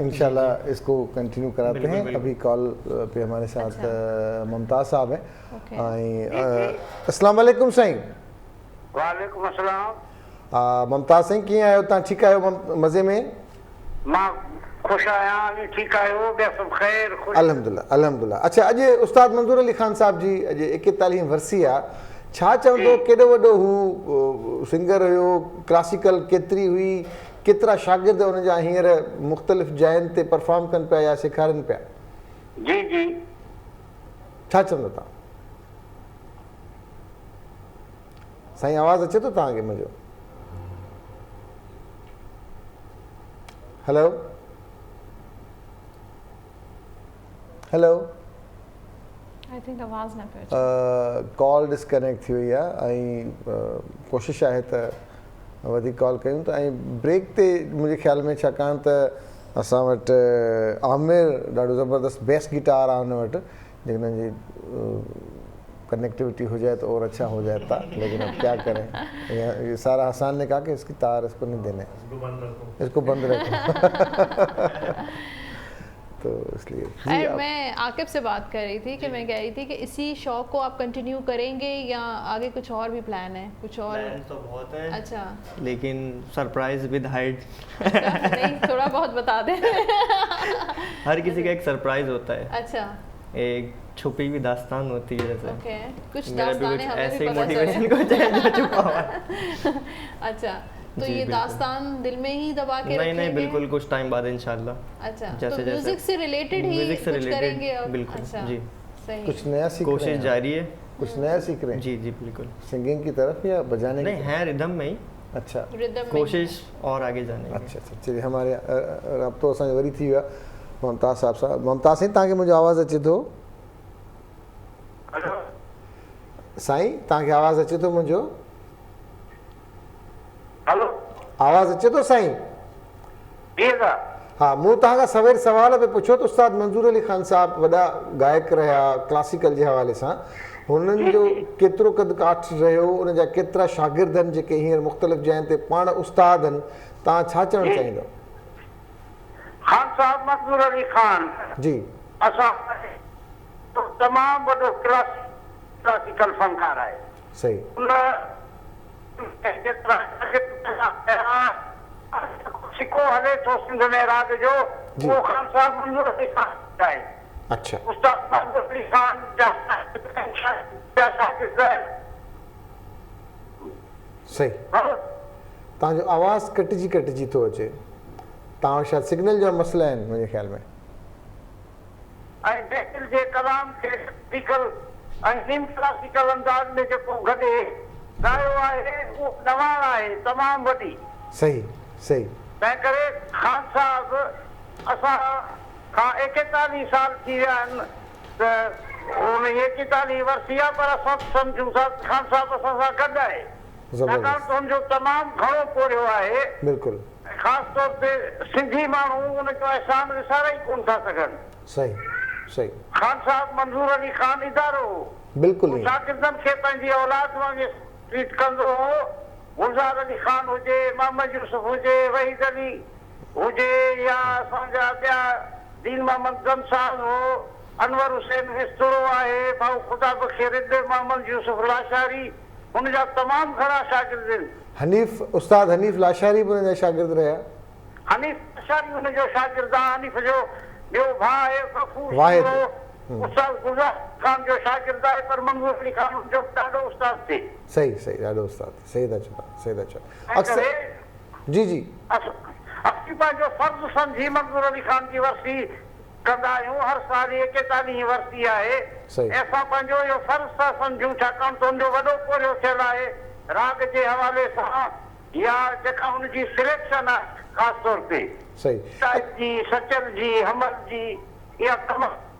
Speaker 1: इंशाल्लाह इसको कंटिन्यू कराते हैं। अभी कॉल पे हमारे साथ मुमताज़ साहब हैं। अस्सलाम वालेकुम साईं।
Speaker 8: वालेकुम अस्सलाम।
Speaker 1: मुमताज़ साईं कीअं आहियो तव्हां? ठीकु आहियो? मज़े में?
Speaker 8: मां ख़ुशि आहियां। ठीकु आहियो? ॿिया सभु ख़ैर?
Speaker 1: अल्हम्दुलिल्लाह अल्हम्दुलिल्लाह। अच्छा, अॼु उस्ताद मंज़ूर अली ख़ान साहब जी अॼु 41 वर्सी आहे। छा चवंदो केॾो वॾो हू सिंगर हुयो? क्लासिकल केतिरी हुई? केतिरा शागिर्द उनजा हींअर मुख़्तलिफ़ जायुनि ते परफॉर्म कनि पिया या सेखारनि पिया?
Speaker 8: जी जी।
Speaker 1: छा चवंदो तव्हां? साईं आवाज़ अचे थो तव्हांखे मुंहिंजो? हेलो हेलो कॉल डिस्कनेक्ट थी वई आहे ऐं कोशिशि आहे त वधीक कॉल कयूं त ऐं ब्रेक ते मुंहिंजे ख़्याल में छाकाणि त असां वटि आमिर ॾाढो ज़बरदस्त बेस गिटार आहे हुन वटि, जेकॾहिं जी कनेक्टिविटी हो जाए तो और अच्छा हो जाता, लेकिन अब क्या करें, ये सारा हसान ने कहा कि इसकी तार इसको नहीं देने, इसको बंद रखो तो इसलिए।
Speaker 2: मैं आकिब से बात कर रही थी कि मैं कह रही थी कि इसी शौक को आप कंटिन्यू करेंगे या आगे कुछ और भी प्लान है? कुछ और
Speaker 6: प्लान तो बहुत है।
Speaker 2: अच्छा, लेकिन
Speaker 6: सरप्राइज विद हाइड
Speaker 2: नहीं, थोड़ा बहुत बता दें
Speaker 6: हर किसी का एक सरप्राइज होता है।
Speaker 2: अच्छा,
Speaker 6: एक छुपी हुई दास्तान होती है जैसे।
Speaker 2: ओके, कुछ दास्तानें हमें
Speaker 6: ऐसे
Speaker 2: भी पता
Speaker 6: मोटिवेशन को जो छुपा हुआ है।
Speaker 2: अच्छा, तो ये दास्तान दिल में ही दबा के
Speaker 6: नहीं नहीं बिल्कुल कुछ टाइम बाद इंशाल्लाह।
Speaker 2: अच्छा, तो म्यूजिक से रिलेटेड ही कुछ करेंगे अब?
Speaker 6: बिल्कुल।
Speaker 2: अच्छा,
Speaker 6: जी,
Speaker 2: सही।
Speaker 1: कुछ नया सीख रहे हैं?
Speaker 6: कोशिश जारी है।
Speaker 1: कुछ नया सीख रहे हैं?
Speaker 6: जी जी बिल्कुल।
Speaker 1: सिंगिंग की तरफ या बजाने?
Speaker 6: नहीं, है रिदम में ही,
Speaker 1: अच्छा
Speaker 2: रिदम
Speaker 6: कोशिश और आगे जाने की।
Speaker 1: अच्छा अच्छा चलिए हमारे अब तो असांजो वरी थी विया मुमताज़ साहब सां। मुमताज़ साईं तव्हांखे मुंहिंजो आवाज़ु अचे थो? साईं तव्हांखे आवाज़ु अचे थो मुंहिंजो?
Speaker 8: हेलो
Speaker 1: आवाज़ु अचे थो साईं? हाँ मूं तव्हांखां सवेर सवाल पे पुछो त उस्ताद मंज़ूर अली ख़ान साहब वॾा गायक रहिया क्लासिकल जे हवाले सां, हुननि जो केतिरो कद काठ रहियो, उन जा केतिरा शागिर्द आहिनि जेके हींअर मुख़्तलिफ़ जॻहियुनि ते पाण उस्ताद आहिनि, तव्हां छा चवणु चाहींदव?
Speaker 8: खान साहब मंजूर अली खान
Speaker 1: जी
Speaker 8: असां तो तमामु वॾो क्लासिकल फनकार आहे।
Speaker 1: सही
Speaker 8: उन सिको हले थो सिंध में राग जो वो खान साहब मंजूर अली खान आहे।
Speaker 1: अच्छा
Speaker 8: उस्ताद मंजूर अली खान जा शागिर्द
Speaker 1: सही। तव्हांजो आवाज़ु कटिजी थो अचे, तव्हां वटि शायदि सिग्नल जा मसइला आहिनि मुंहिंजे ख़्याल में।
Speaker 8: ऐं दिल जे कलाम खे क्लासिकल ऐं निम क्लासिकल अंदाज़ में जेको गॾे ॻायो आहे उहो नवाण आहे तमामु वॾी।
Speaker 1: सही सही।
Speaker 8: तंहिं करे खान साहब असां खां 41 साल थी विया आहिनि त उन 41 वर्षी आहे, पर असां सम्झूं था खान साहब असां सां गॾु आहे, छाकाणि त हुनजो तमामु घणो पोरियो आहे।
Speaker 1: बिल्कुलु
Speaker 8: ख़ासि तौर ते सिंधी माण्हू उनजो अहसान विसारे ई कोन था सघनि।
Speaker 1: सही सही।
Speaker 8: खान साहब मंजूर अली खान इदारो
Speaker 1: बिल्कुलु
Speaker 8: शागिर्दनि खे पंहिंजी औलाद वांगुरु ट्रीट कंदो हो। गुलज़ार अली खान हुजे, मोहम्मद यूसुफ हुजे, वहीद अली हुजे, या असांजा ॿिया दीन मोहम्मद गमसाल हो, अनवर हुसैन विस्तुरो आहे, भाऊ ख़ुदा बख़्शे रिद, मोहम्मद यूसुफ लाशारी, हुनजा तमामु घणा शागिर्द आहिनि।
Speaker 1: हनीफ़ उस्ताद हनीफ़ लाशारी बि हुन जा शागिर्द रहिया।
Speaker 8: हनीफ़ लाशारी हुनजो शागिर्द आहे। हनीफ़ जो ॿियो भाउ आहे गफ़ूर
Speaker 1: वाहिद।
Speaker 8: उस्ताद गुलज़ार खान जो शागिर्द आहे, पर मंजूर अली खान जो ॾाढो उस्ताद थे।
Speaker 1: सही सही ॾाढो उस्ताद सही था चओ सही था चओ।
Speaker 8: अक्सर
Speaker 1: जी जी
Speaker 8: असीं पंहिंजो फ़र्ज़ु सम्झी मंजूर अली खान जी वरसी कंदा आहियूं। हर साल 41 वरसी आहे, ऐं असां पंहिंजो इहो फ़र्ज़ु था सम्झूं, छाकाणि त हुनजो वॾो पोरियो थियलु आहे राग जे हवाले सां, या जेका हुनजी सिलेक्शन आहे ख़ासि तौर ते
Speaker 1: सही
Speaker 8: साहिब जी, सचल जी, हमल जी, इहा तमामु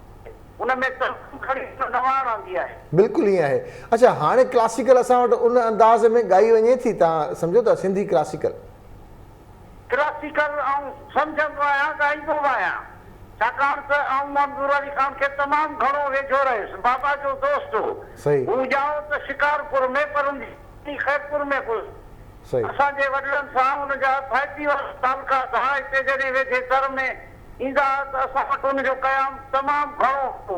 Speaker 8: उनमें तमामु खणी नवाण आंदी आहे।
Speaker 1: बिल्कुलु ईअं आहे। अच्छा हाणे क्लासिकल असां वटि उन अंदाज़ में ॻाई वञे थी, तव्हां सम्झो था सिंधी क्लासिकल?
Speaker 8: क्लासिकल आउं सम्झंदो आहियां, ॻाईंदो आहियां, छाकाणि त आउं मंजूर अली खान खे तमामु घणो वेझो रहियुसि, बाबा जो दोस्त हो।
Speaker 1: सही।
Speaker 8: हू ॼाओ त शिकारपुर में, पर हुनजी ख़ैरपुर में बि
Speaker 1: सही।
Speaker 8: असांजे वॾनि सां हुनजा फाइती वारा तालुकात हा। हिते जॾहिं वेझे दर में ईंदा त असां वटि हुनजो क़याम तमामु घणो हो।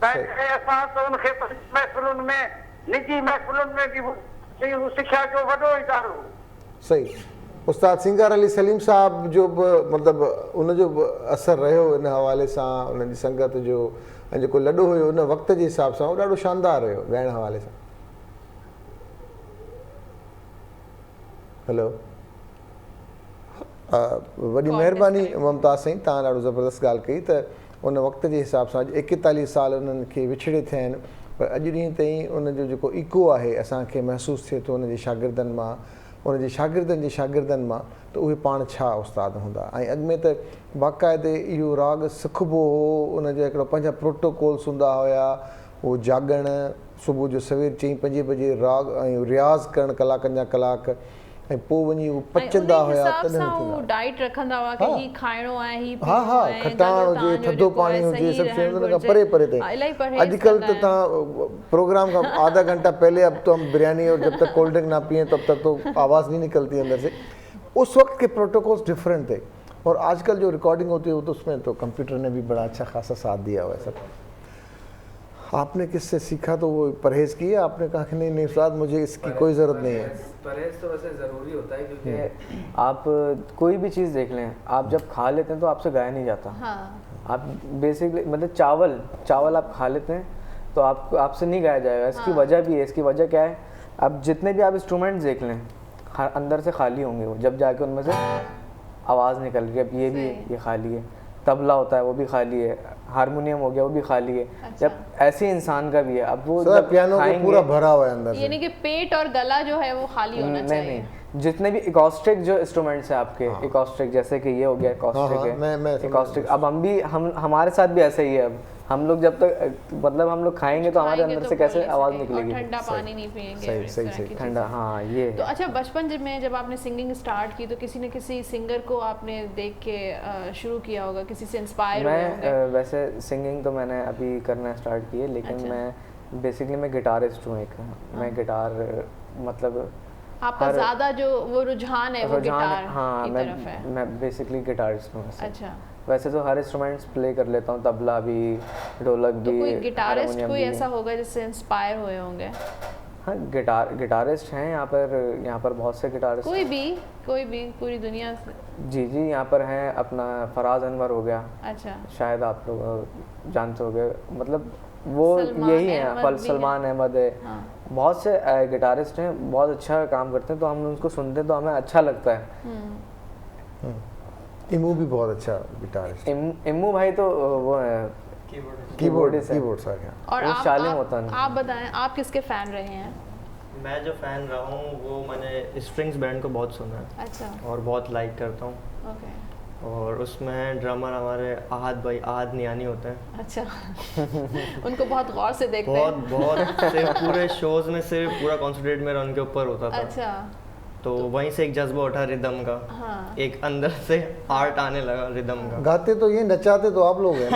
Speaker 8: तंहिं करे असां त हुनखे महफ़िलुनि में, निजी महफ़िलुनि में बि सिख्या जो वॾो इदारो।
Speaker 1: सही। उस्ताद सिंगार अली सलीम साहब जो बि मतिलबु उनजो बि असरु रहियो इन हवाले सां, उन्हनि जी संगत जो, ऐं जेको लॾो हुयो उन वक़्त जे हिसाब सां उहो ॾाढो शानदार हुयो ॻाइण हवाले सां। हेलो वॾी महिरबानी मुमताज़ साईं, तव्हां ॾाढो ज़बरदस्त ॻाल्हि कई त उन वक़्त जे हिसाब सां 41 साल उन्हनि खे विछड़े थिया आहिनि, पर अॼु ॾींहं ताईं उनजो जेको इको आहे असांखे महसूसु थिए थो उनजे शागिर्दनि मां, उनजे शागिर्दनि जे शागिर्दनि मां, त उहे पाण छा उस्ताद हूंदा। ऐं अॻु में त बाक़ाइदे इहो राग सिखिबो हो, उनजा हिकिड़ा पंहिंजा प्रोटोकॉल्स हूंदा हुया, उहो जाॻणु सुबुह जो सवेर 4-5 बजे राग ऐं रियाज़ करणु कलाकनि जा कलाक, ऐं पोइ वञी उहे पचंदा हुया, तॾहिं
Speaker 2: डाइट रखंदा हुआ कि ही खाइणो आहे, ही
Speaker 1: हा हा खटाण हुजे, थधो पाणी हुजे, सभु शयूं उन खां परे परे ताईं। अॼुकल्ह त तव्हां प्रोग्राम खां आधा घंटा पहले अब तो हम बिरयानी और जब तक कोल्ड ड्रिंक ना पिए तब तक तो आवाज़ नहीं निकलती अंदर से। उस वक्त के प्रोटोकॉल्स डिफरेंट थे, और आजकल जो रिकॉर्डिंग होती है वो तो उसमें तो कंप्यूटर ने भी बड़ा अच्छा खासा साथ दिया हुआ है सब। आपने किससे सीखा तो वो परहेज़ किया? आपने कहा कि नहीं उस्ताद मुझे इसकी कोई ज़रूरत नहीं है।
Speaker 4: परहेज़ तो वैसे ज़रूरी होता है, क्योंकि आप कोई भी चीज़ देख लें, आप जब खा लेते हैं तो आपसे गाया नहीं जाता। आप बेसिकली मतलब चावल आप खा लेते हैं तो आपसे नहीं गाया जाएगा। इसकी वजह भी है। इसकी वजह क्या है? अब जितने भी आप इंस्ट्रूमेंट्स देख लें अंदर से खाली होंगे वो, जब जाके उनमें से आवाज़ निकल रही है। अब ये भी है, ये खाली है। तबला होता है वो भी खाली है, हारमोनियम हो गया वो भी खाली है। जब ऐसे इंसान का भी है, अब वो
Speaker 1: पियानो को पूरा भरा हुआ है अंदर से,
Speaker 2: यानी कि पेट और गला जो है वो खाली होना चाहिए।
Speaker 4: नहीं, जितने भी इकोस्टिक जो इंस्ट्रूमेंट्स हैं आपके, इकोस्टिक जैसे कि ये हो गया इकोस्टिक है, इकोस्टिक। अब हम हमारे साथ भी ऐसे ही है। अब हम लोग जब तक मतलब हम लोग खाएंगे तो हमारे अंदर से कैसे आवाज़ निकलेगी,
Speaker 2: ठंडा पानी नहीं पिएंगे,
Speaker 1: सही
Speaker 4: ठंडा। हाँ ये
Speaker 2: तो अच्छा, बचपन में जब आपने सिंगिंग स्टार्ट की तो किसी न किसी सिंगर को आपने देख के शुरू किया होगा, किसी से इंस्पायर हुए होंगे?
Speaker 4: मैं वैसे सिंगिंग तो मैंने अभी करना स्टार्ट की है, लेकिन मैं बेसिकली मैं गिटारिस्ट हूँ एक। मैं गिटार मतलब
Speaker 2: आपका ज़्यादा जो वो रुझान है वो गिटार
Speaker 4: हाँ,
Speaker 2: की तरफ है?
Speaker 4: मैं बेसिकली गिटारिस्ट हूँ।
Speaker 2: अच्छा,
Speaker 4: वैसे तो हर इंस्ट्रूमेंट्स प्ले कर लेता हूँ, तबला भी, ढोलक भी।
Speaker 2: तो कोई गिटारिस्ट कोई ऐसा होगा जिससे इंस्पायर हुए होंगे?
Speaker 4: हाँ, गिटारिस्ट हैं यहाँ पर बहुत से गिटारिस्ट।
Speaker 2: कोई भी पूरी दुनिया से? जी,
Speaker 4: यहाँ पर हैं अपना फराज अनवर हो गया।
Speaker 2: अच्छा,
Speaker 4: शायद आप लोग जानते होंगे, मतलब वो यही हैं, सलमान अहमद है। हाँ। बहुत से गिटारिस्ट हैं, बहुत अच्छा काम करते हैं, तो हम उनको सुनते हैं तो हमें अच्छा लगता है।
Speaker 1: इमू भी बहुत अच्छा गिटारिस्ट।
Speaker 4: इमू भाई तो वो है
Speaker 1: कीबोर्ड
Speaker 2: और आप बताएं, आप किसके फैन रहे हैं?
Speaker 6: मैं जो फैन रहा हूँ वो मैंने स्ट्रिंग्स बैंड को बहुत सुना है। अच्छा, और बहुत लाइक करता हूँ। ओके। और उसमें ड्रमर हमारे आहद नियानी होते हैं। अच्छा
Speaker 2: उनको बहुत गौर से देखते हैं?
Speaker 6: बहुत सिर्फ पूरे शोज में सिर्फ पूरा कॉन्सेंट्रेट मेरा उनके ऊपर होता था। अच्छा, तो वहीं से एक जज्बा उठा रिदम का। हाँ। एक अंदर से आर्ट आने लगा रिदम का।
Speaker 1: गाते तो ये, नचाते तो आप लोग हैं।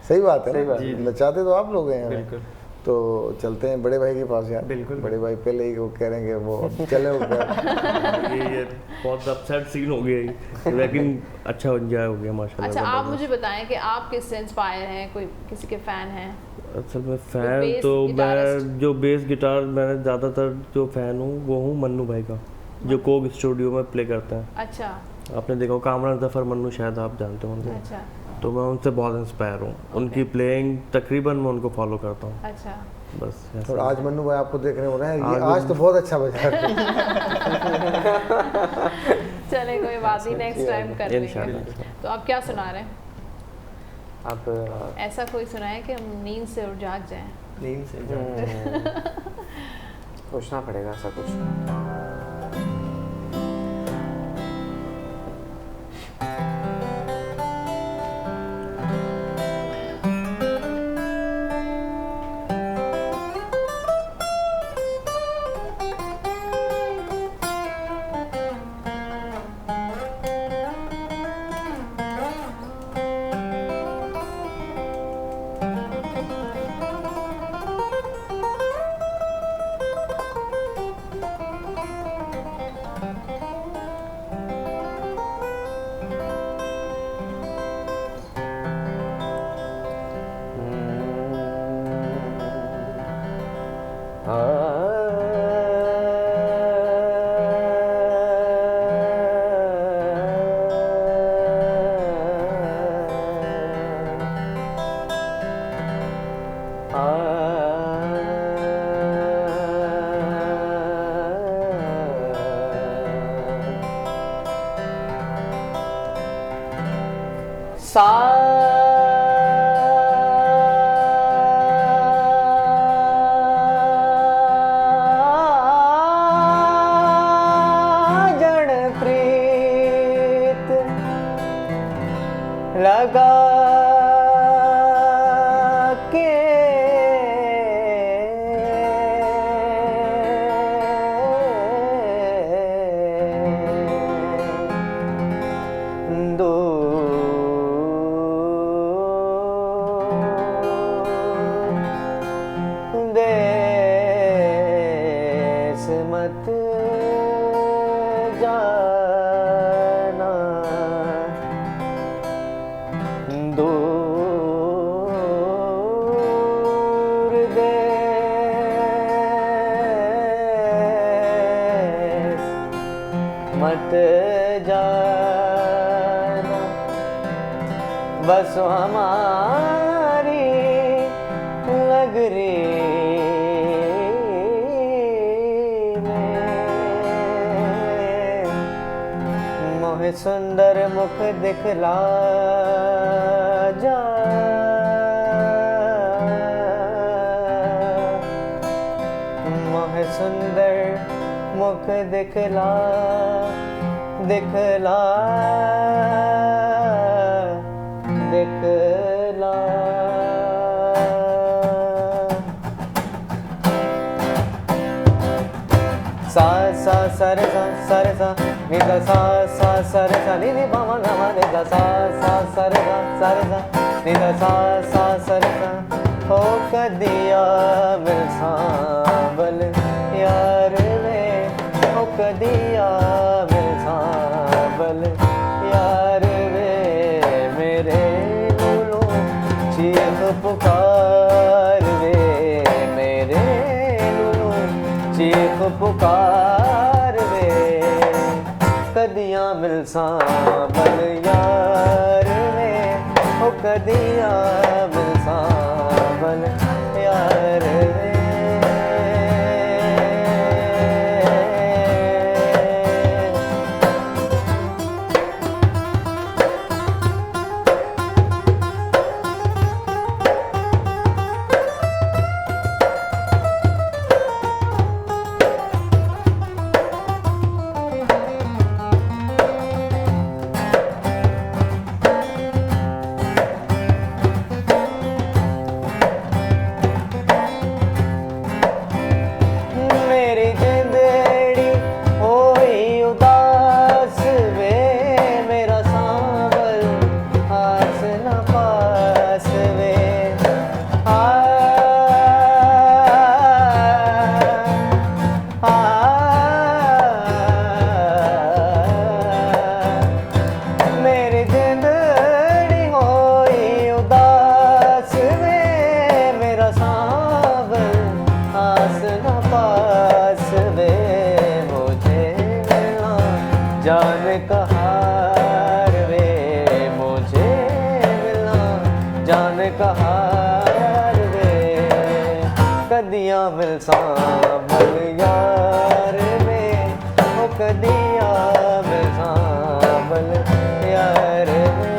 Speaker 1: सही बात है ना, नचाते तो आप लोग हैं। बिल्कुल। तो चलते हैं बड़े भाई के पास यार। बिल्कुल। बड़े भाई पहले ही वो कह रहे हैं वो चले
Speaker 5: ये बहुत अपसेट सीन हो गया, लेकिन अच्छा एंजॉय हो गया माशाल्लाह।
Speaker 2: अच्छा, आप मुझे बताएं कि आप किससे इंस्पायर हैं, कोई किसी के फैन हैं?
Speaker 5: असल में फ़ैन तो मैं जो बेस गिटार मैंने ज़्यादातर जो फ़ैन हूँ वो हूँ मन्नू भाई का, जो कोग स्टूडियो में प्ले करते हैं। अच्छा, आपने देखा कामरान जफ़र मन्नू, शायद आप जानते होंगे। अच्छा, तो मैं उनसे बहुत इंस्पायर हूँ। उनकी प्लेइंग तकरीबन मैं उनको फॉलो करता हूँ। अच्छा, बस।
Speaker 1: और आज मन्नू भाई आपको देखने हो रहे हैं, आज तो बहुत अच्छा बजा रहे हैं।
Speaker 2: चले, कोई बात नहीं, नेक्स्ट टाइम कर लेंगे। तो आप क्या सुना रहे हैं?
Speaker 4: आप
Speaker 2: ऐसा कोई सुना है कि हम नींद से उठ जाग जाएं?
Speaker 6: नींद से जाग
Speaker 4: सोचना पड़ेगा ऐसा कुछ। बस हमारी लगरी में मोहे सुंदर मुख दिखला जा, मोहे सुंदर मुख दिखला दिखला दिखला। सा सा सरे सा नि दा सा सरे सा नि नि बामा नामा नि दा सा सरे सा नि दा सा सरे सा। हो कदिया मिल सांबल यार वे, हो कदिया मिल सांबल यार वे, मेरे लूलू चीख पुकार वे, मेरे लूलू चीख पुकार वे। कदिया मिल सांबल यार वे, हो कदिया मिल सांबल यार वे। जान कहार वे, मुझे मिलना जान कहार वे। कदिया मिल सांबल यार वे, ओ कदिया मिल सांबल यार वे।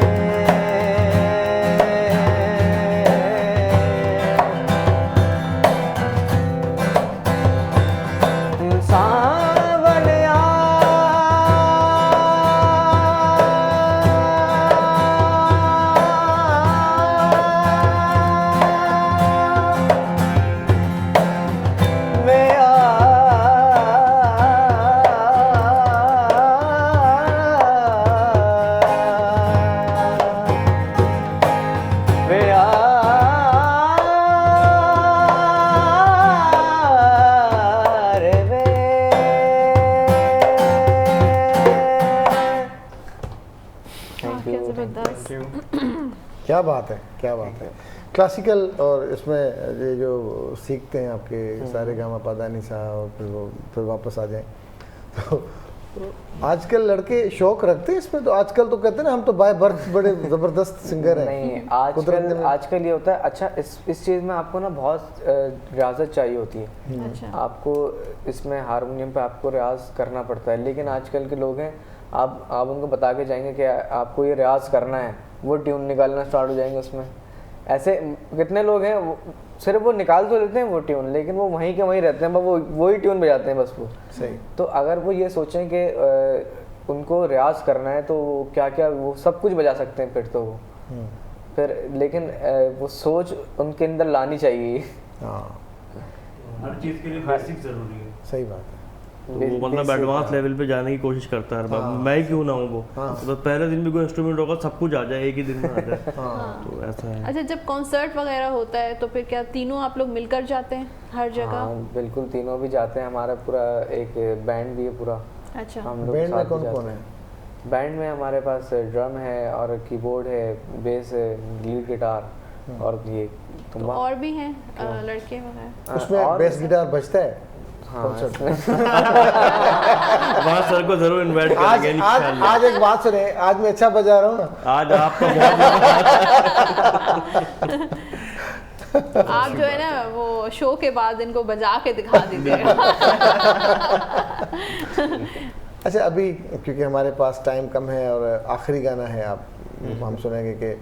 Speaker 1: क्या बात है, क्या बात है। क्लासिकल और इसमें ये जो सीखते हैं आपके सारे गामा पादानी सा और फिर वापस आ जाएं, तो आजकल लड़के शौक रखते हैं इसमें? तो आजकल तो कहते हैं ना हम तो बाय बर्थ बड़े ज़बरदस्त सिंगर हैं।
Speaker 4: नहीं, आजकल ये होता है। अच्छा, इस चीज़ में आपको ना बहुत रियाजत चाहिए होती है। अच्छा। आपको इसमें हारमोनियम पे आपको रियाज करना पड़ता है, लेकिन आजकल के लोग हैं, आप उनको बता के जाएंगे कि आपको ये रियाज करना है, वो ट्यून निकालना स्टार्ट हो जाएंगे उसमें। ऐसे कितने लोग हैं सिर्फ वो निकाल तो लेते हैं वो ट्यून, लेकिन वो वहीं के वहीं रहते हैं, वो वही ट्यून बजाते हैं बस वो।
Speaker 1: सही।
Speaker 4: तो अगर वो ये सोचें कि उनको रियाज करना है तो क्या क्या वो सब कुछ बजा सकते हैं फिर तो वो फिर, लेकिन वो सोच उनके अंदर लानी चाहिए।
Speaker 5: हर चीज़ के लिए बेसिक ज़रूरी है।
Speaker 1: सही बात है।
Speaker 5: तो वो मतलब एडवांस लेवल पे जाने की कोशिश करता है। मैं क्यों ना हूँ वो, तो पहले दिन भी कोई इंस्ट्रूमेंट होगा सब कुछ आ जाए, एक ही दिन में आ जाए। तो ऐसा है।
Speaker 2: अच्छा, जब कॉन्सर्ट वगैरह होता है तो फिर क्या तीनों आप लोग मिलकर जाते हैं हर जगह?
Speaker 4: हाँ, बिल्कुल, तीनों भी जाते हैं। हमारा पूरा एक बैंड भी है पूरा।
Speaker 2: अच्छा,
Speaker 4: हम लोग
Speaker 1: बैंड में कौन कौन है?
Speaker 4: बैंड में हमारे पास ड्रम है और कीबोर्ड है, बेस है, लीड गिटार और ये
Speaker 2: तो और भी हैं लड़के वगैरह
Speaker 1: उसमें? बेस गिटार बजता है?
Speaker 4: हाँ,
Speaker 5: वहाँ सर को जरूर इनवाइट करेंगे इंशाल्लाह।
Speaker 1: आज एक बात सुने, आज मैं अच्छा बजा रहा हूँ ना।
Speaker 5: आज आपका बहुत
Speaker 2: आप जो है ना वो शो के बाद इनको बजा के दिखा दीजिएगा।
Speaker 1: अच्छा, अभी क्योंकि हमारे पास टाइम कम है और आखिरी गाना है, आप हम सुनेंगे कि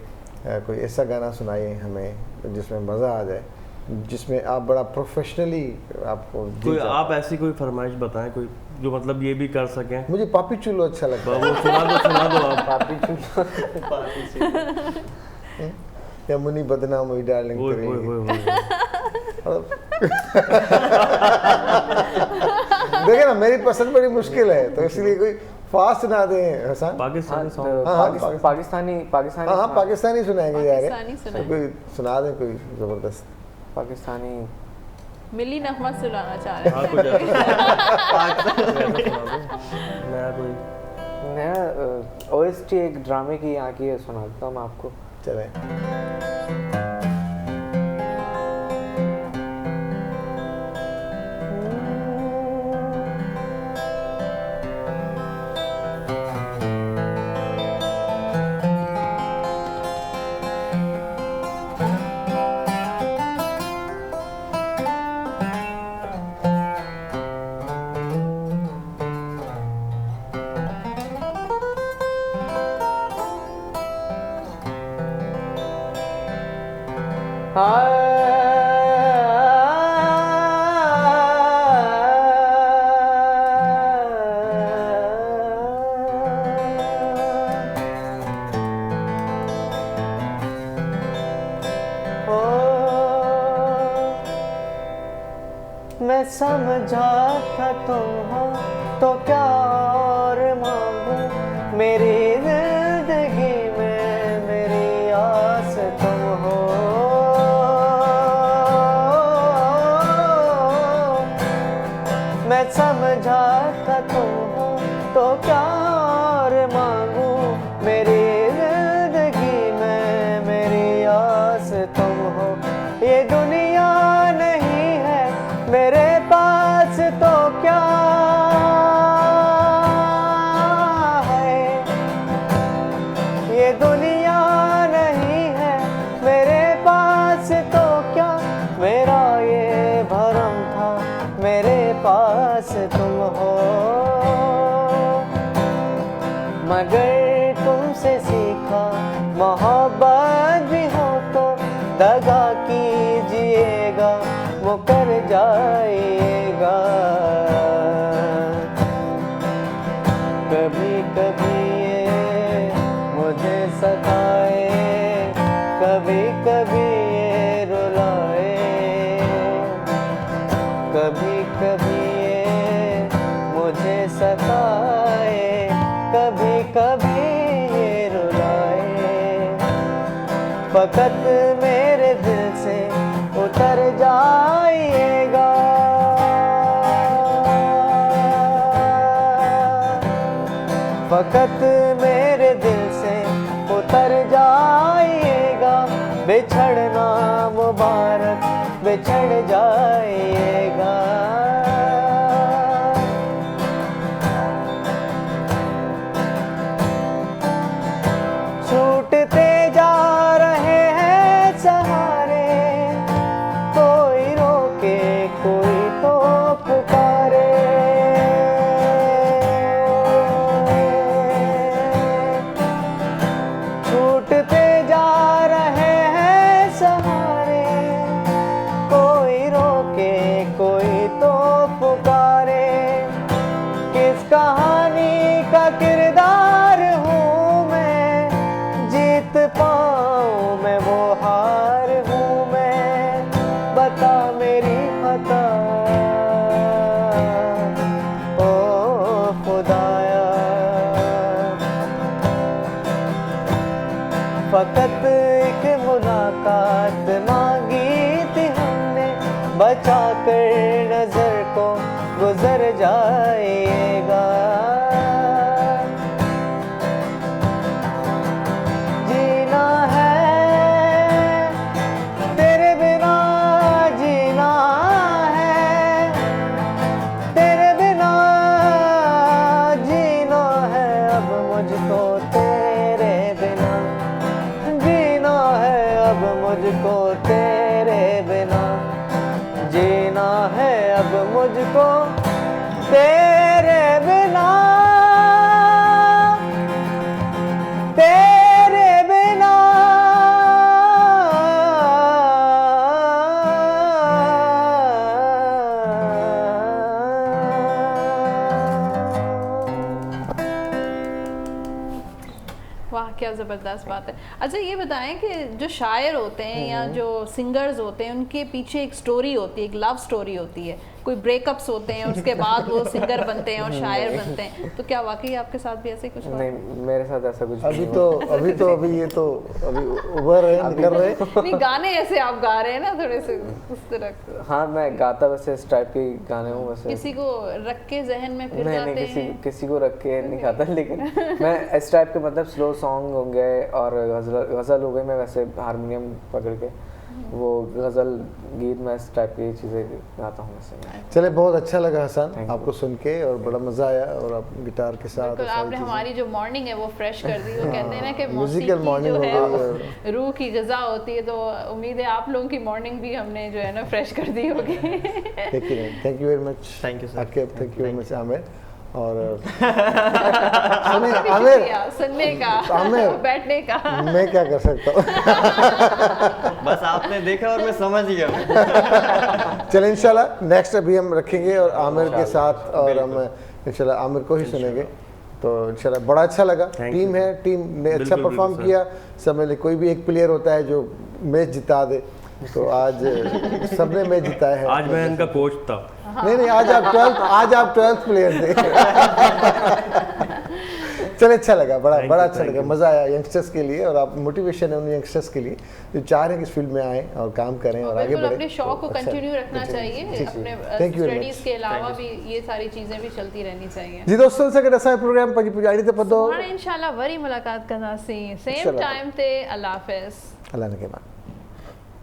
Speaker 1: कोई ऐसा गाना सुनाइए हमें जिसमें मज़ा आ जाए। जिसमें आप बड़ा प्रोफेशनली आपको
Speaker 5: कोई आप ऐसी कोई फरमाइश बताएं कोई जो मतलब ये भी कर सकें।
Speaker 1: मुझे पापी चूलो अच्छा लगता है।
Speaker 5: वो सुना दो आप।
Speaker 4: पापी चूलो
Speaker 1: या मुनी बदनाम हुई डार्लिंग तेरी। देखिए ना मेरी पसंद बड़ी मुश्किल है तो इसलिए कोई फास्ट ना दें हसन।
Speaker 5: पाकिस्तानी
Speaker 1: पाकिस्तानी सुनाएंगे यार। तो कोई सुना दें कोई जबरदस्त
Speaker 4: पाकिस्तानी।
Speaker 2: मिली नगमा सुनाना चाह रहे हैं।
Speaker 4: नया OST एक ड्रामे की यहाँ की सुनाता हूँ मैं आपको।
Speaker 1: चलें।
Speaker 4: मैं समझा था तुम हो तो क्या और मांगू, मेरी जिंदगी में मेरी आस तुम हो। मैं समझा था तुम हो तो क्या और मांगू, मेरी जिंदगी में मेरी आस तुम हो। ये दुनिया नहीं है मेरे पास तो क्या है, ये दुनिया नहीं है मेरे पास तो क्या। मेरा ये भरम था मेरे पास तुम हो, मगर तुमसे सीखा मोहब्बत भी हो तो दगा कीजिएगा मुकर जाइएगा। कभी कभी ये मुझे सताए, कभी कभी ये रुलाए, कभी कभी ये मुझे सताए, कभी कभी ये रुलाए। फकत मेरे दिल से उतर जाइएगा, फकत मेरे दिल से उतर जाइएगा। बिछड़ना मुबारक बिछड़ जाइएगा। छूटते जा रहे हैं सहारे, कोई रोके कोई तो पुकारे। छूटते जा रहे हैं सहारे, कोई रोके कोई तो पुकारे। किस कहानी का किरदार हूँ मैं, जीत पाऊँ मैं वो हार हूँ मैं। बता मेरी खता ओ खुदाया, फकत एक मुलाकात मांगी थी हमने, बचा कर नजर को गुजर जाएगा। जीना है तेरे बिना, जीना है तेरे बिना, जीना है अब मुझको तेरे बिना, जीना है अब मुझको तेरे बिना, जीना है अब मुझको तेरे बिना।
Speaker 2: क्या ज़बरदस्त बात है। अच्छा ये बताएं कि जो शायर होते हैं या जो सिंगर्स होते हैं उनके पीछे एक स्टोरी होती है, एक लव स्टोरी होती है, कोई ब्रेकअप्स होते हैं उसके बाद वो सिंगर बनते हैं और शायर बनते हैं, तो क्या वाकई आपके साथ भी ऐसे कुछ हुआ?
Speaker 4: नहीं, मेरे साथ ऐसा कुछ
Speaker 1: अभी उभर रहे निकल रहे
Speaker 2: नहीं, गाने ऐसे आप गा रहे हैं ना थोड़े से उस तरह।
Speaker 4: हाँ, मैं गाता वैसे इस टाइप के गाने हूँ वैसे।
Speaker 2: किसी को रख के जहन में फिर
Speaker 4: नहीं, किसी को रख के नहीं गाता, लेकिन मैं इस टाइप के मतलब स्लो सॉन्ग होंगे और गज़ल हो गई, मैं वैसे हारमोनियम पकड़ के वो गज़ल गीत में इस टाइप की चीज़ें गाता हूँ वैसे।
Speaker 1: चले, बहुत अच्छा लगा हसन आपको सुन के और बड़ा मज़ा आया, और आप गिटार के साथ
Speaker 2: आपने हमारी जो मॉर्निंग है वो फ्रेश कर दी। वो कहते हैं ना कि
Speaker 1: म्यूजिकल मॉर्निंग
Speaker 2: जो है रूह की ग़िज़ा होती है, तो उम्मीद है आप लोगों की मॉर्निंग भी हमने जो है ना फ्रेश कर दी होगी।
Speaker 1: Thank U very much.
Speaker 6: Thank U sir.
Speaker 1: Thank U very much Aamir. और
Speaker 2: सुनने का, बैठने का
Speaker 1: मैं क्या कर सकता हूँ।
Speaker 6: बस आपने देखा और मैं समझ गया।
Speaker 1: चले इंशाल्लाह नेक्स्ट अभी हम रखेंगे और आमिर के साथ, और हम इंशाल्लाह आमिर को ही सुनेंगे। तो इंशाल्लाह बड़ा अच्छा लगा। टीम है, टीम ने अच्छा परफॉर्म किया। समझ ले कोई भी एक प्लेयर होता है जो मैच जिता दे, तो आज सबने मैच जिताया है।
Speaker 5: आज मैं इनका कोच था।
Speaker 1: नहीं, आज आप 12th प्लेयर थे। चले, अच्छा लगा, बड़ा अच्छा लगा, मज़ा आया यंगस्टर्स के लिए, और आप मोटिवेशन है उन यंगस्टर्स के लिए जो चाह रहे हैं कि इस फील्ड में आए और काम करें और आगे बढ़ें।
Speaker 2: अपने शौक को कंटिन्यू रखना चाहिए, अपने स्टडीज के अलावा भी ये सारी चीज़ें भी चलती रहनी चाहिए।
Speaker 1: जी दोस्तों, सगळे असांजो प्रोग्राम पंहिंजी पुॼाणी ते पधो।
Speaker 2: इंशाल्लाह वरी मुलाकात कंदासीं सेम टाइम ते। अल्लाह हाफ़िज़।
Speaker 1: अल्लाह ने के बाद।